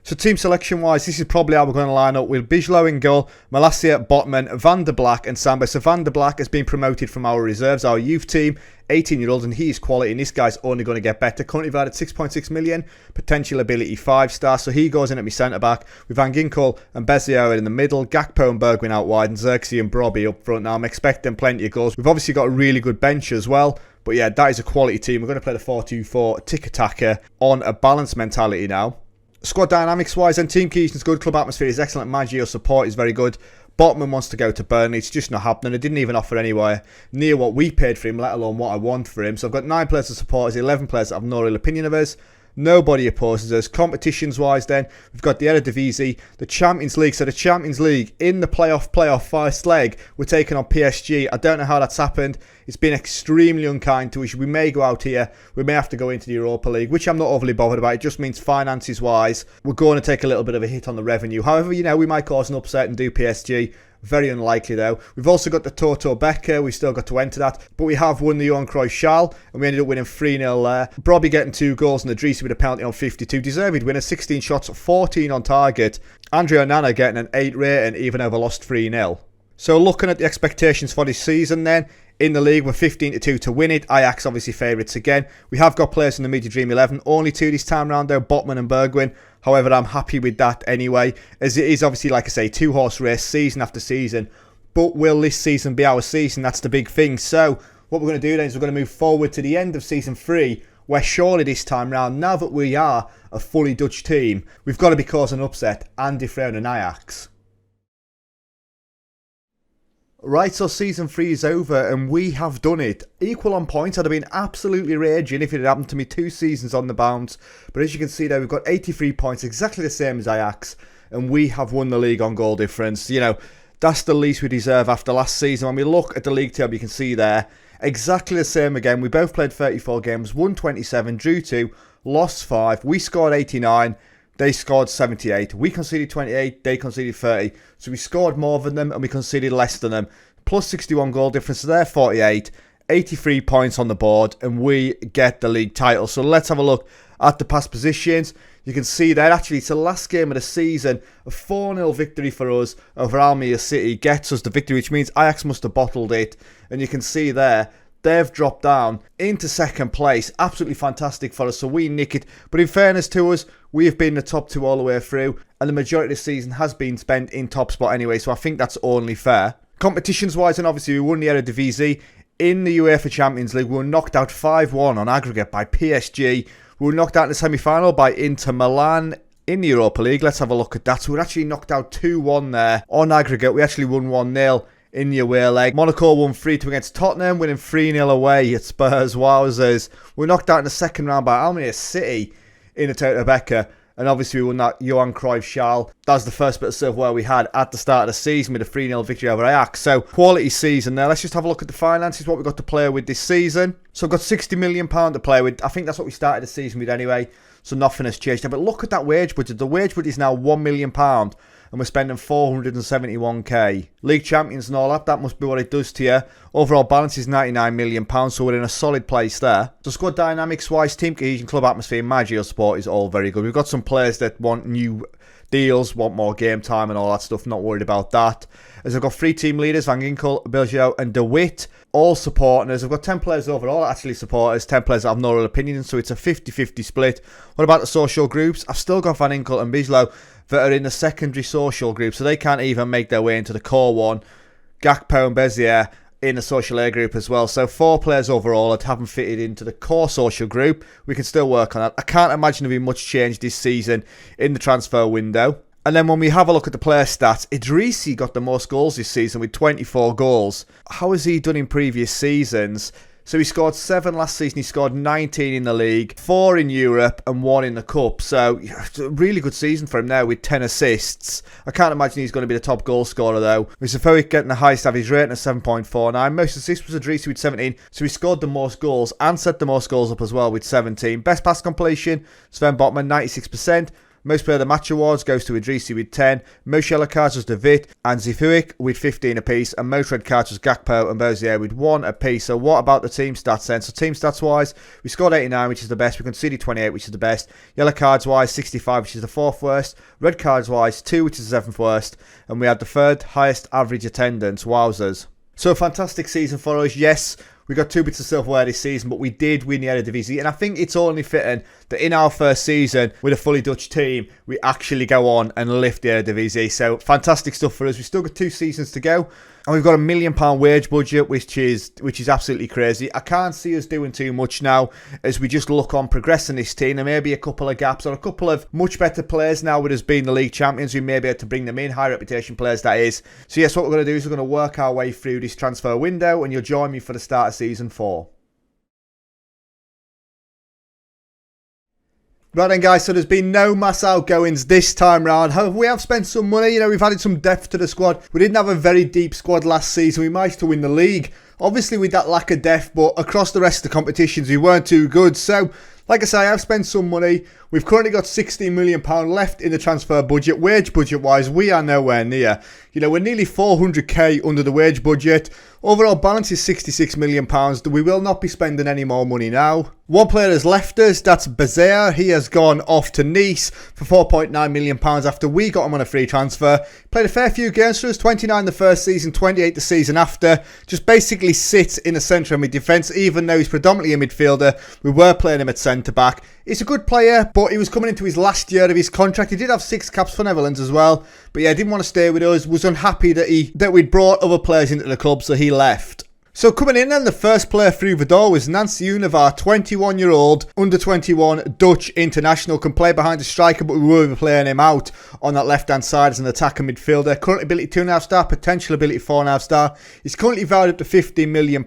So team selection wise, this is probably how we're going to line up with Bijlow in goal, Malacia, Botman, Van der Black and Samba. So Van der Black has been promoted from our reserves, our youth team, 18-year-old, and he is quality, and this guy's only going to get better. Currently valued at 6.6 million, potential ability 5 star, so he goes in at my centre-back with Van Ginkel and Bezio in the middle, Gakpo and Bergwijn out wide, and Xerxes and Brobby up front. Now I'm expecting plenty of goals. We've obviously got a really good bench as well, but yeah, that is a quality team. We're going to play the 4-2-4 tick-attacker on a balanced mentality now. Squad dynamics wise, and team cohesion is good, club atmosphere is excellent, Maggio support is very good. Botman wants to go to Burnley, it's just not happening. It didn't even offer anywhere near what we paid for him, let alone what I want for him. So I've got 9 players to support us, 11 players that have no real opinion of us. Nobody opposes us. Competitions wise then, we've got the Eredivisie, the Champions League. So the Champions League in the playoff first leg, we're taking on PSG. I don't know how that's happened. It's been extremely unkind to us. We may go out here. We may have to go into the Europa League, which I'm not overly bothered about. It just means finances wise, we're going to take a little bit of a hit on the revenue. However, you know, we might cause an upset and do PSG. Very unlikely though. We've also got the Toto Becker. We've still got to enter that. But we have won the Johan Cruyff Schal, and we ended up winning 3-0 there. Brobby getting 2 goals and Idrissi with a penalty on 52. Deserved winner, 16 shots, 14 on target. Andrea Nana getting an 8 rating, even over lost 3-0. So looking at the expectations for this season then, in the league, we're 15-2 to win it. Ajax obviously favourites again. We have got players in the Media Dream 11. Only 2 this time round though, Botman and Bergwijn. However, I'm happy with that anyway, as it is obviously, like I say, 2-horse race season after season. But will this season be our season? That's the big thing. So what we're going to do then is we're going to move forward to the end of season 3, where surely this time round, now that we are a fully Dutch team, we've got to be causing an upset and dethrone an Ajax. Right, so season 3 is over and we have done it. Equal on points. I'd have been absolutely raging if it had happened to me 2 seasons on the bounce. But as you can see there, we've got 83 points, exactly the same as Ajax. And we have won the league on goal difference. You know, that's the least we deserve after last season. When we look at the league table, you can see there, exactly the same again. We both played 34 games, won 27, drew 2, lost 5. We scored 89. They scored 78. We conceded 28. They conceded 30. So we scored more than them and we conceded less than them. Plus 61 goal difference. So they're 48. 83 points on the board. And we get the league title. So let's have a look at the pass positions. You can see there, actually, it's the last game of the season. A 4-0 victory for us over Almere City gets us the victory, which means Ajax must have bottled it. And you can see there, they've dropped down into second place. Absolutely fantastic for us, so we nick it. But in fairness to us, we have been the top 2 all the way through, and the majority of the season has been spent in top spot anyway, so I think that's only fair. Competitions-wise, and obviously we won the Eredivisie. In the UEFA Champions League, we were knocked out 5-1 on aggregate by PSG. We were knocked out in the semi-final by Inter Milan in the Europa League. Let's have a look at that. So we were actually knocked out 2-1 there on aggregate. We actually won 1-0 in the away leg. Monaco won 3-2 against Tottenham, winning 3-0 away at Spurs. Wowzers. We were knocked out in the second round by Almere City in the Toto Becker. And obviously we won that Johan Cruyff Schal. That was the first bit of silverware we had at the start of the season with a 3-0 victory over Ajax. So quality season there. Let's just have a look at the finances, what we've got to play with this season. So we've got £60 million to play with. I think that's what we started the season with anyway. So nothing has changed there. But look at that wage budget. The wage budget is now £1 million. And we're spending 471k. League champions and all that, that must be what it does to you. Overall balance is £99 million, so we're in a solid place there. So squad dynamics wise, team cohesion, club atmosphere, managerial support is all very good. We've got some players that want new deals, want more game time and all that stuff, not worried about that. As I've got 3 team leaders, Van Ginkel, Bilgio and De Witt, all supporting us. I've got 10 players overall actually support us, 10 players that have no real opinion, so it's a 50-50 split. What about the social groups? I've still got Van Ginkel and Bislo that are in the secondary social group, so they can't even make their way into the core one. Gakpo and Bezier in the social A group as well. So 4 players overall that haven't fitted into the core social group. We can still work on that. I can't imagine there'll be much change this season in the transfer window. And then when we have a look at the player stats, Idrissi got the most goals this season with 24 goals. How has he done in previous seasons? So he scored 7 last season, he scored 19 in the league, 4 in Europe and 1 in the Cup. So it's a really good season for him now with 10 assists. I can't imagine he's going to be the top goal scorer though. With Zafovic getting the highest average rating of 7.49. Most assists was Idrissi with 17. So he scored the most goals and set the most goals up as well with 17. Best pass completion, Sven Botman 96%. Most player of the match awards goes to Idrissi with 10, most yellow cards was De Witt and Zifuik with 15 apiece, and most red cards was Gakpo and Bezier with 1 apiece. So what about the team stats then? So team stats wise, we scored 89, which is the best. We conceded 28, which is the best. Yellow cards wise, 65, which is the 4th worst. Red cards wise, 2, which is the 7th worst. And we had the 3rd highest average attendance. Wowzers. So a fantastic season for us. Yes, we got 2 bits of silverware this season, but we did win the Eredivisie, and I think it's only fitting that in our first season with a fully Dutch team, we actually go on and lift the Eredivisie. So fantastic stuff for us. We've still got 2 seasons to go, and we've got £1 million wage budget, which is absolutely crazy. I can't see us doing too much now as we just look on progressing this team. There may be a couple of gaps or a couple of much better players now with us being the league champions. We may be able to bring them in, high reputation players that is. So yes, what we're going to do is we're going to work our way through this transfer window, and you'll join me for the start of Season 4. Right then guys, so there's been no mass outgoings this time round. However, we have spent some money, you know, we've added some depth to the squad. We didn't have a very deep squad last season, we managed to win the league. Obviously with that lack of depth, but across the rest of the competitions we weren't too good. So, like I say, I've spent some money. We've currently got £16 million left in the transfer budget. Wage budget wise, we are nowhere near. You know, we're nearly 400k under the wage budget. Overall balance is £66 million. We will not be spending any more money now. One player has left us, that's Bezier. He has gone off to Nice for £4.9 million after we got him on a free transfer. Played a fair few games for us, 29 the first season, 28 the season after. Just basically sits in the centre of mid-defence, even though he's predominantly a midfielder. We were playing him at centre-back. He's a good player, but he was coming into his last year of his contract. He did have 6 caps for Netherlands as well. But yeah, didn't want to stay with us. Was unhappy that we'd brought other players into the club, so he left. So coming in then, the first player through the door was Nancy Univar, 21-year-old, under-21 Dutch international, can play behind the striker, but we will be playing him out on that left-hand side as an attacker midfielder. Current ability 2.5 star, potential ability 4.5 star. He's currently valued up to £15 million,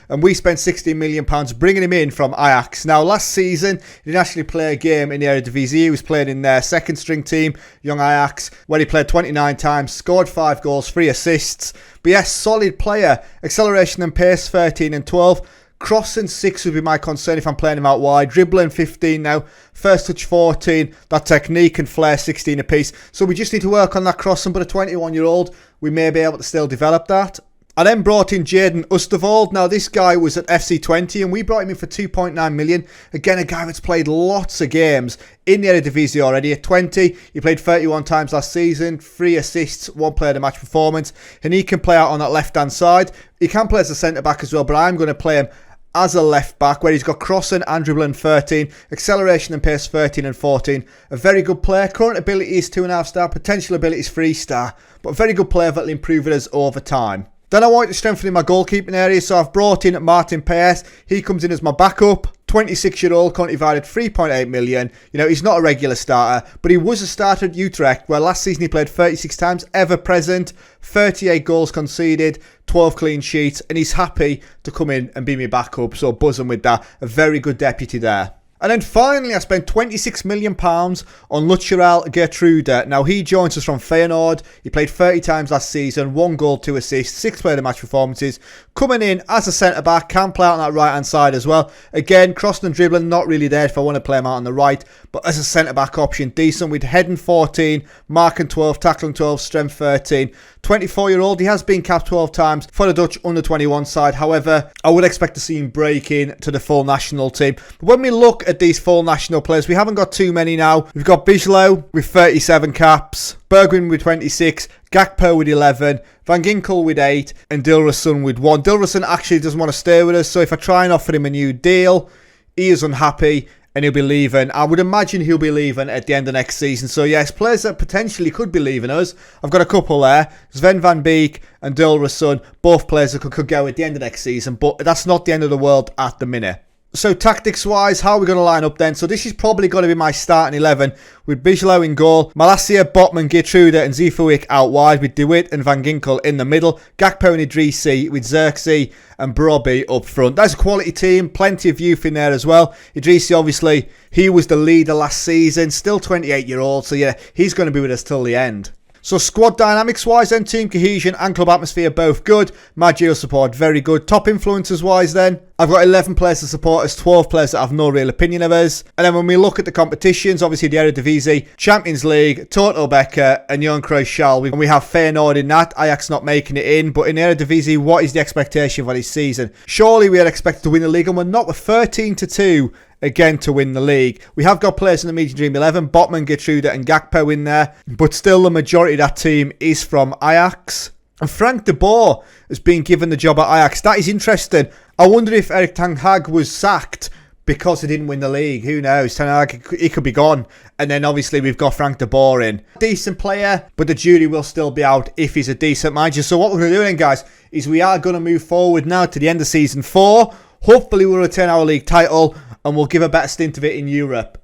and we spent £16 million bringing him in from Ajax. Now, last season, he didn't actually play a game in the Eredivisie. He was playing in their second-string team, Young Ajax, where he played 29 times, scored 5 goals, 3 assists. But yes, solid player. Acceleration and pace 13 and 12. Crossing 6 would be my concern if I'm playing him out wide. Dribbling 15 now. First touch 14. That technique and flair 16 apiece. So we just need to work on that crossing. But a 21-year-old, we may be able to still develop that. I then brought in Jaden Oosterwolde. Now this guy was at FC20 and we brought him in for 2.9 million. Again, a guy that's played lots of games in the Eredivisie already. At 20, he played 31 times last season, 3 assists, 1 player of the match performance, and he can play out on that left-hand side. He can play as a centre-back as well, but I'm going to play him as a left-back, where he's got crossing and dribbling 13, acceleration and pace 13 and 14. A very good player. Current ability is 2.5 star, potential ability is 3 star, but a very good player that will improve it as over time. Then I wanted to strengthen in my goalkeeping area, so I've brought in Martin Paes. He comes in as my backup. 26-year-old, currently valued 3.8 million. You know, he's not a regular starter, but he was a starter at Utrecht, where last season he played 36 times, ever present, 38 goals conceded, 12 clean sheets, and he's happy to come in and be my backup, so buzzing with that. A very good deputy there. And then finally, I spent £26 million on Lucharel Gertrude. Now, he joins us from Feyenoord. He played 30 times last season, 1 goal, 2 assists, 6 player of the match performances. Coming in as a centre-back, can play out on that right-hand side as well. Again, crossing and dribbling, not really there if I want to play him out on the right. But as a centre-back option, decent with heading 14, marking 12, tackling 12, strength 13. 24-year-old, he has been capped 12 times for the Dutch under-21 side. However, I would expect to see him break in to the full national team. But when we look at these full national players, we haven't got too many now. We've got Bijlow with 37 caps, Bergwijn with 26, Gakpo with 11, Van Ginkel with 8, and Dilrosun with 1. Dilrosun actually doesn't want to stay with us, so if I try and offer him a new deal, he is unhappy and he'll be leaving. I would imagine he'll be leaving at the end of next season. So yes, players that potentially could be leaving us. I've got a couple there. Sven van Beek and Dilrosun, both players that could go at the end of next season, but that's not the end of the world at the minute. So tactics-wise, how are we going to line up then? So this is probably going to be my starting 11 with Bijlow in goal, Malacia, Botman, Gertrude and Zifuik out wide with De Wit and Van Ginkel in the middle, Gakpo and Idrissi with Xerxes and Brobbey up front. That's a quality team, plenty of youth in there as well. Idrissi, obviously, he was the leader last season, still 28-year-old, so yeah, he's going to be with us till the end. So squad dynamics wise then, team cohesion and club atmosphere both good. Managerial support very good. Top influencers wise then, I've got 11 players to support us, 12 players that have no real opinion of us. And then when we look at the competitions, obviously the Eredivisie, Champions League, Toto Becker and Johan Cruijff. And we have Feyenoord in that, Ajax not making it in. But in the Eredivisie, what is the expectation for this season? Surely we are expected to win the league, and we're not. With 13-2 again to win the league. We have got players in the Medium Dream 11, Botman, Gertrude and Gakpo in there, but still the majority of that team is from Ajax. And Frank de Boer has been given the job at Ajax. That is interesting. I wonder if Erik ten Hag was sacked because he didn't win the league. Who knows? Ten Hag, he could be gone. And then obviously we've got Frank de Boer in. Decent player, but the jury will still be out if he's a decent manager. So what we're going to do then, guys, is we are going to move forward now to the end of Season 4. Hopefully we'll retain our league title and we'll give a better stint of it in Europe.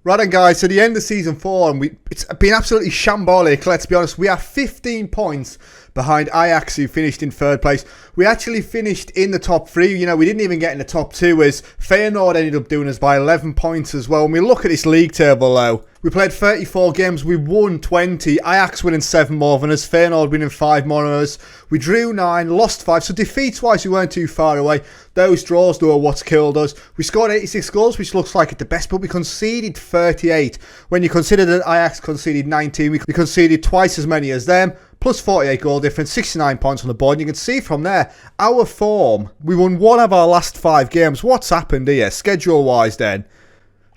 Right then, guys, so the end of Season 4, and it's been absolutely shambolic, let's be honest. We are 15 points behind Ajax, who finished in 3rd place. We actually finished in the top 3. You know, we didn't even get in the top 2, as Feyenoord ended up doing us by 11 points as well. When we look at this league table, though, we played 34 games, we won 20. Ajax winning 7 more than us, Feyenoord winning 5 more than us. We drew 9, lost 5, so defeats-wise, we weren't too far away. Those draws, though, are what's killed us. We scored 86 goals, which looks like it's the best, but we conceded 38. When you consider that Ajax conceded 19, we conceded twice as many as them, plus 48 goal difference, 69 points on the board. And you can see from there, our form, we won 1 of our last 5 games. What's happened here, schedule-wise then?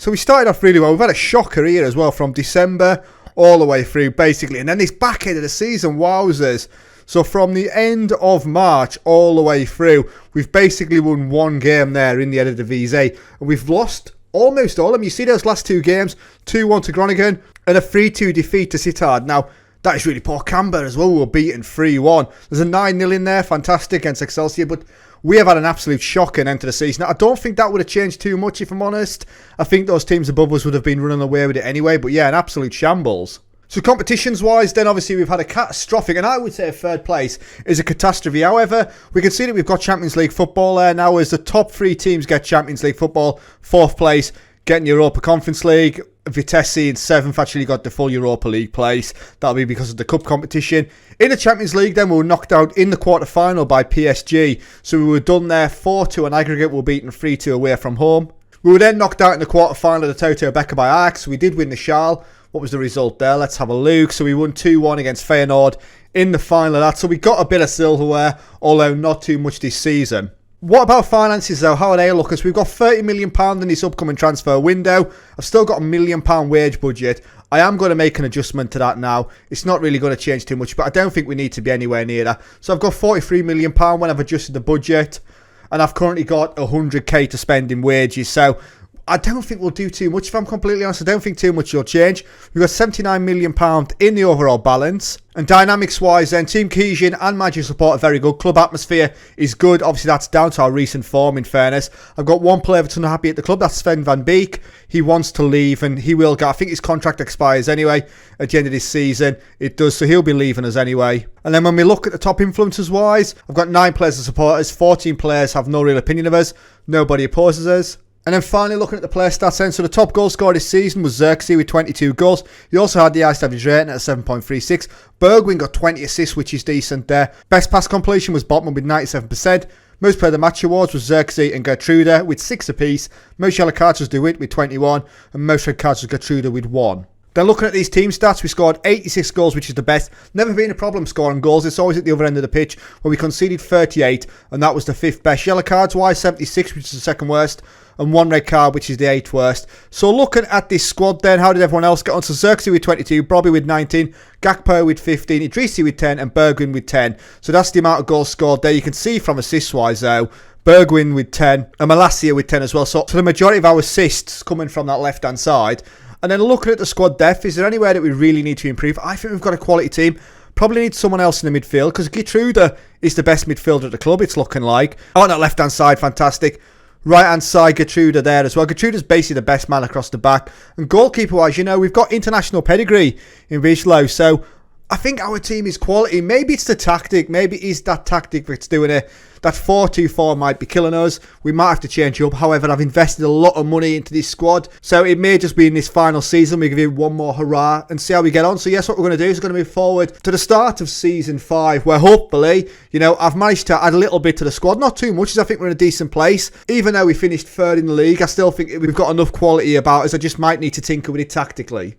So we started off really well. We've had a shocker here as well from December all the way through, basically. And then this back end of the season, wowzers. So from the end of March all the way through, we've basically won 1 game there in the Eredivisie. And we've lost almost all of them. You see those last 2 games, 2-1 to Groningen and a 3-2 defeat to Sittard. Now, that is really poor. Camber as well, we were beaten 3-1. There's a 9-0 in there, fantastic against Excelsior, but we have had an absolute shocking end to the season. I don't think that would have changed too much, if I'm honest. I think those teams above us would have been running away with it anyway, but yeah, an absolute shambles. So competitions-wise, then obviously we've had a catastrophic, and I would say 3rd place is a catastrophe. However, we can see that we've got Champions League football there now, as the top 3 teams get Champions League football. 4th place, getting Europa Conference League. Vitesse in 7th actually got the full Europa League place. That'll be because of the cup competition. In the Champions League then, we were knocked out in the quarter-final by PSG. So we were done there 4-2 on aggregate. We were beaten 3-2 away from home. We were then knocked out in the quarter-final of the Toto Becker by Ajax. We did win the Schal. what was the result there? Let's have a look. So we won 2-1 against Feyenoord in the final of that. So we got a bit of silverware, although not too much this season. What about finances though? How are they looking? So we've got £30 million in this upcoming transfer window. I've still got £1 million wage budget. I am going to make an adjustment to that now. It's not really going to change too much, but I don't think we need to be anywhere near that. So I've got £43 million when I've adjusted the budget, and I've currently got 100k to spend in wages. So I don't think we'll do too much, if I'm completely honest. I don't think too much will change. We've got £79 million in the overall balance. And dynamics-wise then, Team Cohesion and manager support are very good. Club atmosphere is good. Obviously, that's down to our recent form, in fairness. I've got one player that's unhappy at the club. That's Sven van Beek. He wants to leave, and he will go. I think his contract expires anyway at the end of this season. It does, so he'll be leaving us anyway. And then when we look at the top influencers-wise, I've got 9 players as supporters. 14 players have no real opinion of us. Nobody opposes us. And then finally looking at the player stats then, so the top goal scorer this season was Xerxes with 22 goals. He also had the highest average rating at 7.36. Bergwijn got 20 assists, which is decent there. Best pass completion was Botman with 97%. Most player of the match awards was Xerxes and Gertrude with 6 apiece. Most yellow cards was DeWitt with 21. And most red cards was Gertrude with 1. Then looking at these team stats, we scored 86 goals, which is the best. Never been a problem scoring goals. It's always at the other end of the pitch, where we conceded 38, and that was the 5th best. Yellow cards wise, 76, which is the 2nd worst, and 1 red card, which is the 8th worst. So looking at this squad then, how did everyone else get on? So Xerxes with 22, Brobby with 19, Gakpo with 15, Idrissi with 10, and Bergwijn with 10. So that's the amount of goals scored there. You can see from assists wise though, Bergwijn with 10, and Malacia with 10 as well. So the majority of our assists coming from that left hand side. And then looking at the squad depth, is there anywhere that we really need to improve? I think we've got a quality team. Probably need someone else in the midfield, because Gertrude is the best midfielder at the club, it's looking like. On that left-hand side, fantastic. Right-hand side, Gertrude there as well. Gertrude is basically the best man across the back. And goalkeeper-wise, you know, we've got international pedigree in Wijlo, so I think our team is quality. Maybe it's the tactic. Maybe it is that tactic that's doing it. That 4-2-4 might be killing us. We might have to change up. However, I've invested a lot of money into this squad. So it may just be in this final season. We give it one more hurrah and see how we get on. So yes, what we're going to do is we're going to move forward to the start of season 5, where hopefully, you know, I've managed to add a little bit to the squad. Not too much, as I think we're in a decent place. Even though we finished 3rd in the league, I still think we've got enough quality about us. I just might need to tinker with it tactically.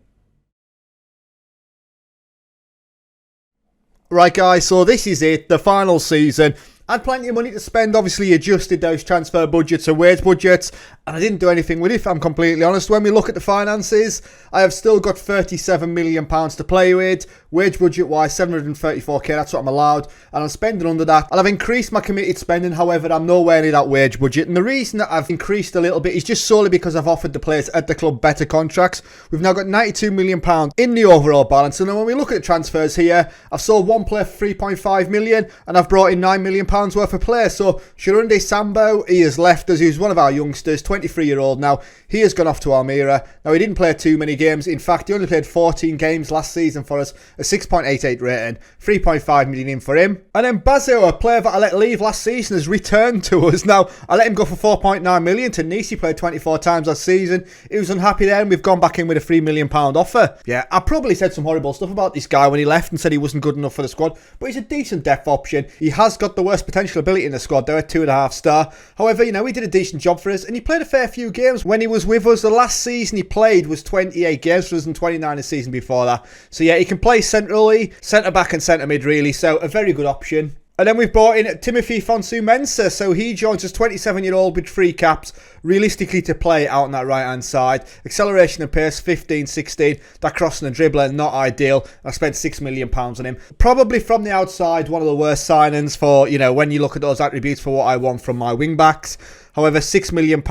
Right guys, so this is it, the final season. I had plenty of money to spend, obviously adjusted those transfer budgets and wage budgets, and I didn't do anything with it, if I'm completely honest. When we look at the finances, I have still got £37 million to play with. Wage budget wise, 734k, that's what I'm allowed, and I'm spending under that. And I've increased my committed spending, however, I'm nowhere near that wage budget. And the reason that I've increased a little bit is just solely because I've offered the players at the club better contracts. We've now got £92 million in the overall balance. And then when we look at the transfers here, I've sold one player for £3.5 million, and I've brought in £9 million worth of players. So Shirunde Sambo, he has left us. He's one of our youngsters, 23-year-old now. He has gone off to Almira. Now, he didn't play too many games. In fact, he only played 14 games last season for us. A 6.88 rating, 3.5 million in for him. And then Bazio, a player that I let leave last season, has returned to us. Now, I let him go for 4.9 million to Nice. He played 24 times last season. He was unhappy there, and we've gone back in with a £3 million offer. Yeah, I probably said some horrible stuff about this guy when he left and said he wasn't good enough for the squad, but he's a decent depth option. He has got the worst potential ability in the squad, though, at 2.5 star. However, you know, he did a decent job for us, and he played a fair few games when he was with us. The last season he played was 28 games for us and 29 the season before that. So yeah, he can play centrally, centre back and centre mid really, so a very good option. And then we've brought in Timothy Fonsu-Mensah. So he joins us, 27-year-old with 3 caps, realistically to play out on that right-hand side. Acceleration and pace, 15, 16. That crossing and dribbling, not ideal. I spent £6 million on him. Probably from the outside, one of the worst signings for, you know, when you look at those attributes for what I want from my wing-backs. However, £6 million.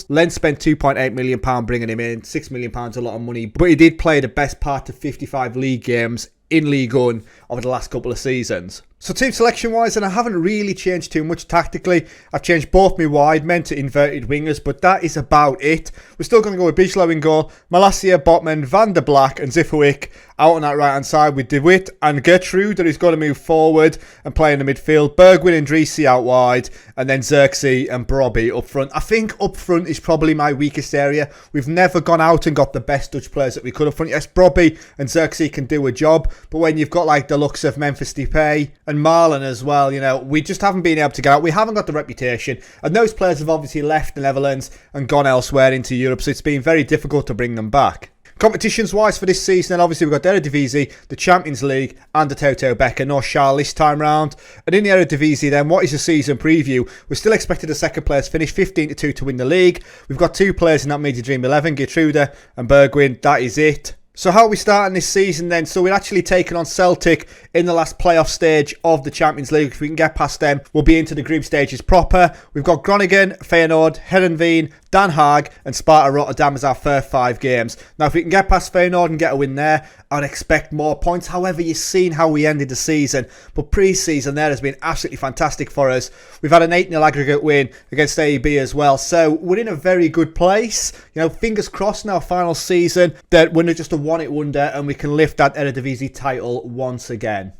Len spent £2.8 million bringing him in. £6 million, a lot of money. But he did play the best part of 55 league games in League One over the last couple of seasons. So team selection wise, and I haven't really changed too much tactically. I've changed both my wide men to inverted wingers, but that is about it. We're still going to go with Bijlo in goal, Malacia, Botman, Van der Black and Zifferwick out on that right hand side with DeWitt and Gertrude, that is going to move forward and play in the midfield. Bergwijn and Idrissi out wide, and then Xerxes and Brobby up front. I think up front is probably my weakest area. We've never gone out and got the best Dutch players that we could up front. Yes, Brobby and Xerxes can do a job, but when you've got like the looks of Memphis Depay and Marlon as well, you know, we just haven't been able to get out. We haven't got the reputation, and those players have obviously left the Netherlands and gone elsewhere into Europe, so it's been very difficult to bring them back. Competitions-wise for this season, then obviously we've got the Eredivisie, the Champions League, and the TOMAHAWK. No Charles this time round. And in the Eredivisie, then, what is the season preview? We're still expected the second place finish 15-2 to win the league. We've got 2 players in that Media Dream 11, Gertrude and Bergwijn. That is it. So how are we starting this season then? So we're actually taking on Celtic in the last playoff stage of the Champions League. If we can get past them, we'll be into the group stages proper. We've got Groningen, Feyenoord, Heerenveen, Den Haag and Sparta Rotterdam as our first 5 games. Now if we can get past Feyenoord and get a win there, I'd expect more points. However, you've seen how we ended the season. But pre-season there has been absolutely fantastic for us. We've had an 8-0 aggregate win against AEB as well. So we're in a very good place. You know, fingers crossed now, final season, that we're not just a one-hit wonder and we can lift that Eredivisie title once again.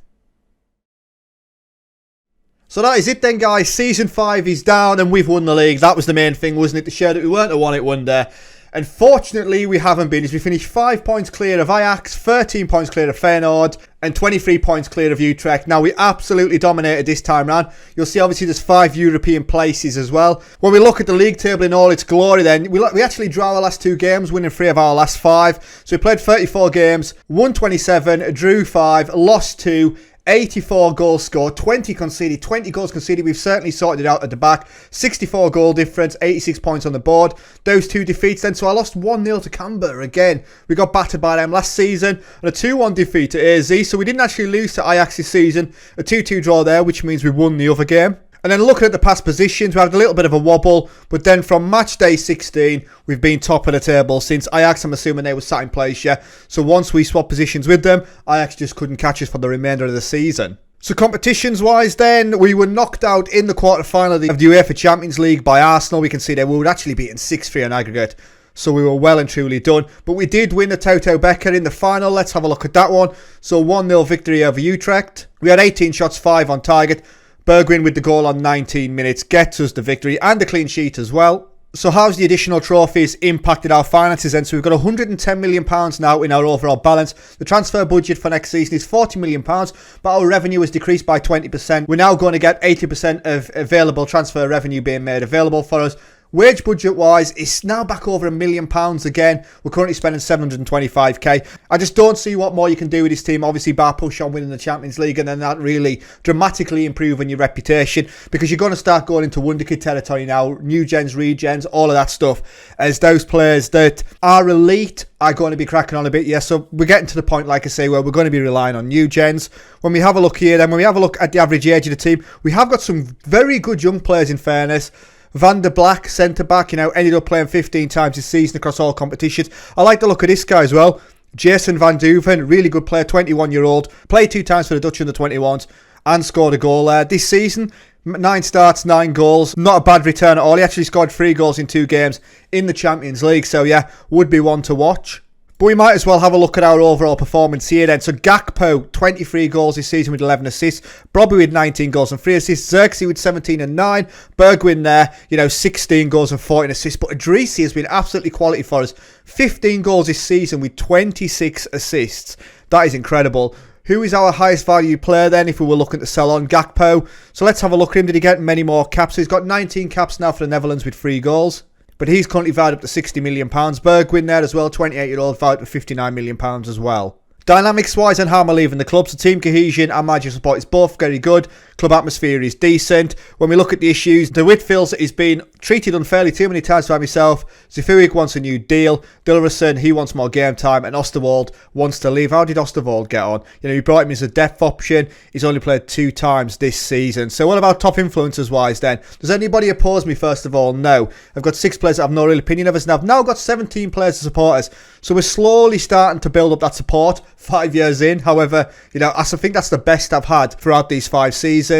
So that is it then, guys. Season 5 is down and we've won the league. That was the main thing, wasn't it? To show that we weren't a one-hit wonder. Unfortunately, we haven't been, as we finished 5 points clear of Ajax, 13 points clear of Feyenoord, and 23 points clear of Utrecht. Now, we absolutely dominated this time round. You'll see, obviously, there's 5 European places as well. When we look at the league table in all its glory, then, we actually drew our last 2 games, winning 3 of our last 5. So we played 34 games, won 27, drew 5, lost 2, 84 goals scored, 20 conceded, 20 goals conceded. We've certainly sorted it out at the back. 64 goal difference, 86 points on the board. Those 2 defeats then. So I lost 1-0 to Canberra again. We got battered by them last season. And a 2-1 defeat to AZ. So we didn't actually lose to Ajax this season. A 2-2 draw there, which means we won the other game. And then looking at the past positions, we had a little bit of a wobble. But then from match day 16, we've been top of the table since Ajax. I'm assuming they were sat in place, yeah. So once we swapped positions with them, Ajax just couldn't catch us for the remainder of the season. So competitions-wise then, we were knocked out in the quarter-final of the UEFA Champions League by Arsenal. We can see there we were actually beaten 6-3 on aggregate. So we were well and truly done. But we did win the TOMAHAWK in the final. Let's have a look at that one. So 1-0 victory over Utrecht. We had 18 shots, 5 on target. Bergwijn with the goal on 19 minutes gets us the victory and a clean sheet as well. So how's the additional trophies impacted our finances then? So we've got £110 million now in our overall balance. The transfer budget for next season is £40 million, but our revenue has decreased by 20%. We're now going to get 80% of available transfer revenue being made available for us. Wage budget wise, it's now back over £1 million again. We're currently spending 725k. I just don't see what more you can do with this team. Obviously, bar push on winning the Champions League and then that really dramatically improving your reputation, because you're going to start going into Wonderkid territory now. New gens, regens, all of that stuff. As those players that are elite are going to be cracking on a bit. Yeah, so we're getting to the point, like I say, where we're going to be relying on new gens. When we have a look here, then when we have a look at the average age of the team, we have got some very good young players in fairness. Van der Black, centre-back, ended up playing 15 times this season across all competitions. I like the look of this guy as well. Jason Van Duven, really good player, 21-year-old. Played 2 times for the Dutch under-21s and scored a goal there. This season, 9 starts, 9 goals. Not a bad return at all. He actually scored 3 goals in 2 games in the Champions League. So, yeah, would be one to watch. But we might as well have a look at our overall performance here then. So Gakpo, 23 goals this season with 11 assists. Brobby with 19 goals and 3 assists. Xerxes with 17 and 9. Bergwijn there, 16 goals and 14 assists. But Idrissi has been absolutely quality for us. 15 goals this season with 26 assists. That is incredible. Who is our highest value player then if we were looking to sell on? Gakpo. So let's have a look at him. Did he get many more caps? So he's got 19 caps now for the Netherlands with 3 goals. But he's currently valued up to £60 million. Bergwijn there as well, 28-year-old, valued up to £59 million as well. Dynamics-wise and how am I leaving the club? So team cohesion and manager support is both very good. Club atmosphere is decent. When we look at the issues, De Wit feels that he's been treated unfairly too many times by himself. Zifuig wants a new deal. Dillerson, he wants more game time. And Osterwald wants to leave. How did Osterwald get on? He brought him as a depth option. He's only played 2 times this season. So what about top influencers-wise then? Does anybody oppose me first of all? No. I've got 6 players that have no real opinion of us. And I've now got 17 players to support us. So we're slowly starting to build up that support 5 years in. However, I think that's the best I've had throughout these 5 seasons.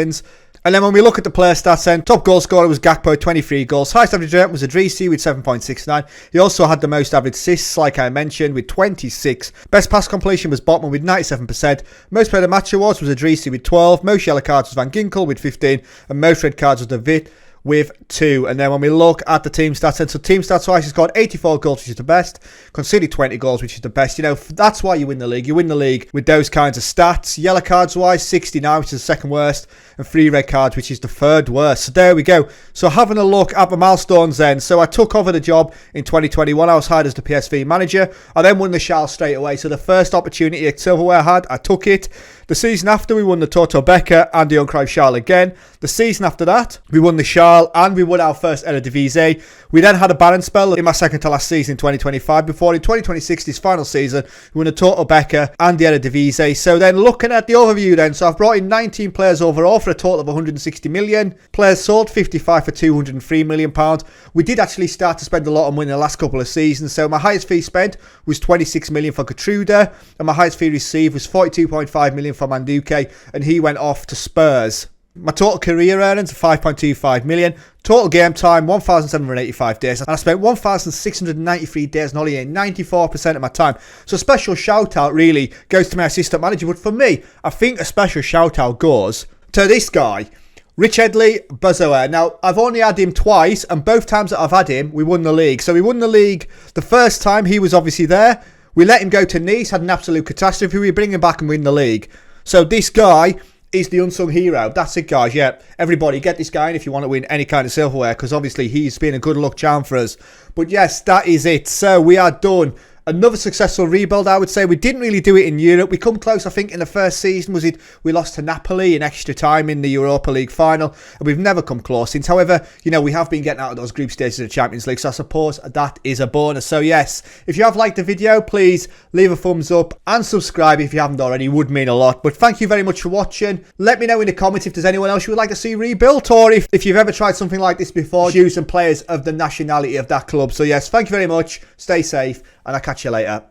And then when we look at the player stats then, top goal scorer was Gakpo, 23 goals. Highest average rate was Idrissi with 7.69. He also had the most average assists, like I mentioned, with 26. Best pass completion was Botman with 97%. Most player of the match awards was Idrissi with 12. Most yellow cards was Van Ginkel with 15. And most red cards was De Wit with 2. And then when we look at the team stats, and so team stats wise, he scored 84 goals, which is the best, conceded 20 goals, which is the best. You know, that's why you win the league. You win the league with those kinds of stats. Yellow cards wise, 69, which is the second worst, and 3 red cards, which is the third worst. So there we go. So having a look at the milestones then. So I took over the job in 2021. I was hired as the PSV manager. I then won the Shal straight away. So the first opportunity at Silverware had, I took it. The season after, we won the Toto Becker and the Uncrow Shal again. The season after that, we won the Shal and we won our first Eredivisie. We then had a balance spell in my second to last season in 2025 before in 2026, this final season, we won the Toto Becker and the Eredivisie. So then looking at the overview then, so I've brought in 19 players overall for a total of 160 million. Players sold 55 for 203 million pounds. We did actually start to spend a lot on money in the last couple of seasons. So my highest fee spent was 26 million for Katruda and my highest fee received was 42.5 million for Manduke, and he went off to Spurs. My total career earnings are 5.25 million. Total game time, 1,785 days. And I spent 1,693 days on holiday, 94% of my time. So a special shout out really goes to my assistant manager. But for me, I think a special shout out goes to this guy, Rich Headley Buzzoer. Now, I've only had him twice, and both times that I've had him, we won the league. So we won the league the first time, he was obviously there. We let him go to Nice, had an absolute catastrophe. We bring him back and win the league. So this guy is the unsung hero. That's it, guys. Yeah, everybody get this guy in if you want to win any kind of silverware, because obviously he's been a good luck charm for us. But yes, that is it. So we are done. Another successful rebuild, I would say. We didn't really do it in Europe. We come close, I think, in the first season. Was it? We lost to Napoli in extra time in the Europa League final. And we've never come close since. However, you know, we have been getting out of those group stages of the Champions League. So I suppose that is a bonus. So yes, if you have liked the video, please leave a thumbs up and subscribe if you haven't already. It would mean a lot. But thank you very much for watching. Let me know in the comments if there's anyone else you would like to see rebuilt, or if you've ever tried something like this before, choose some players of the nationality of that club. So yes, thank you very much. Stay safe. And I'll catch you later.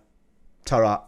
Ta-ra.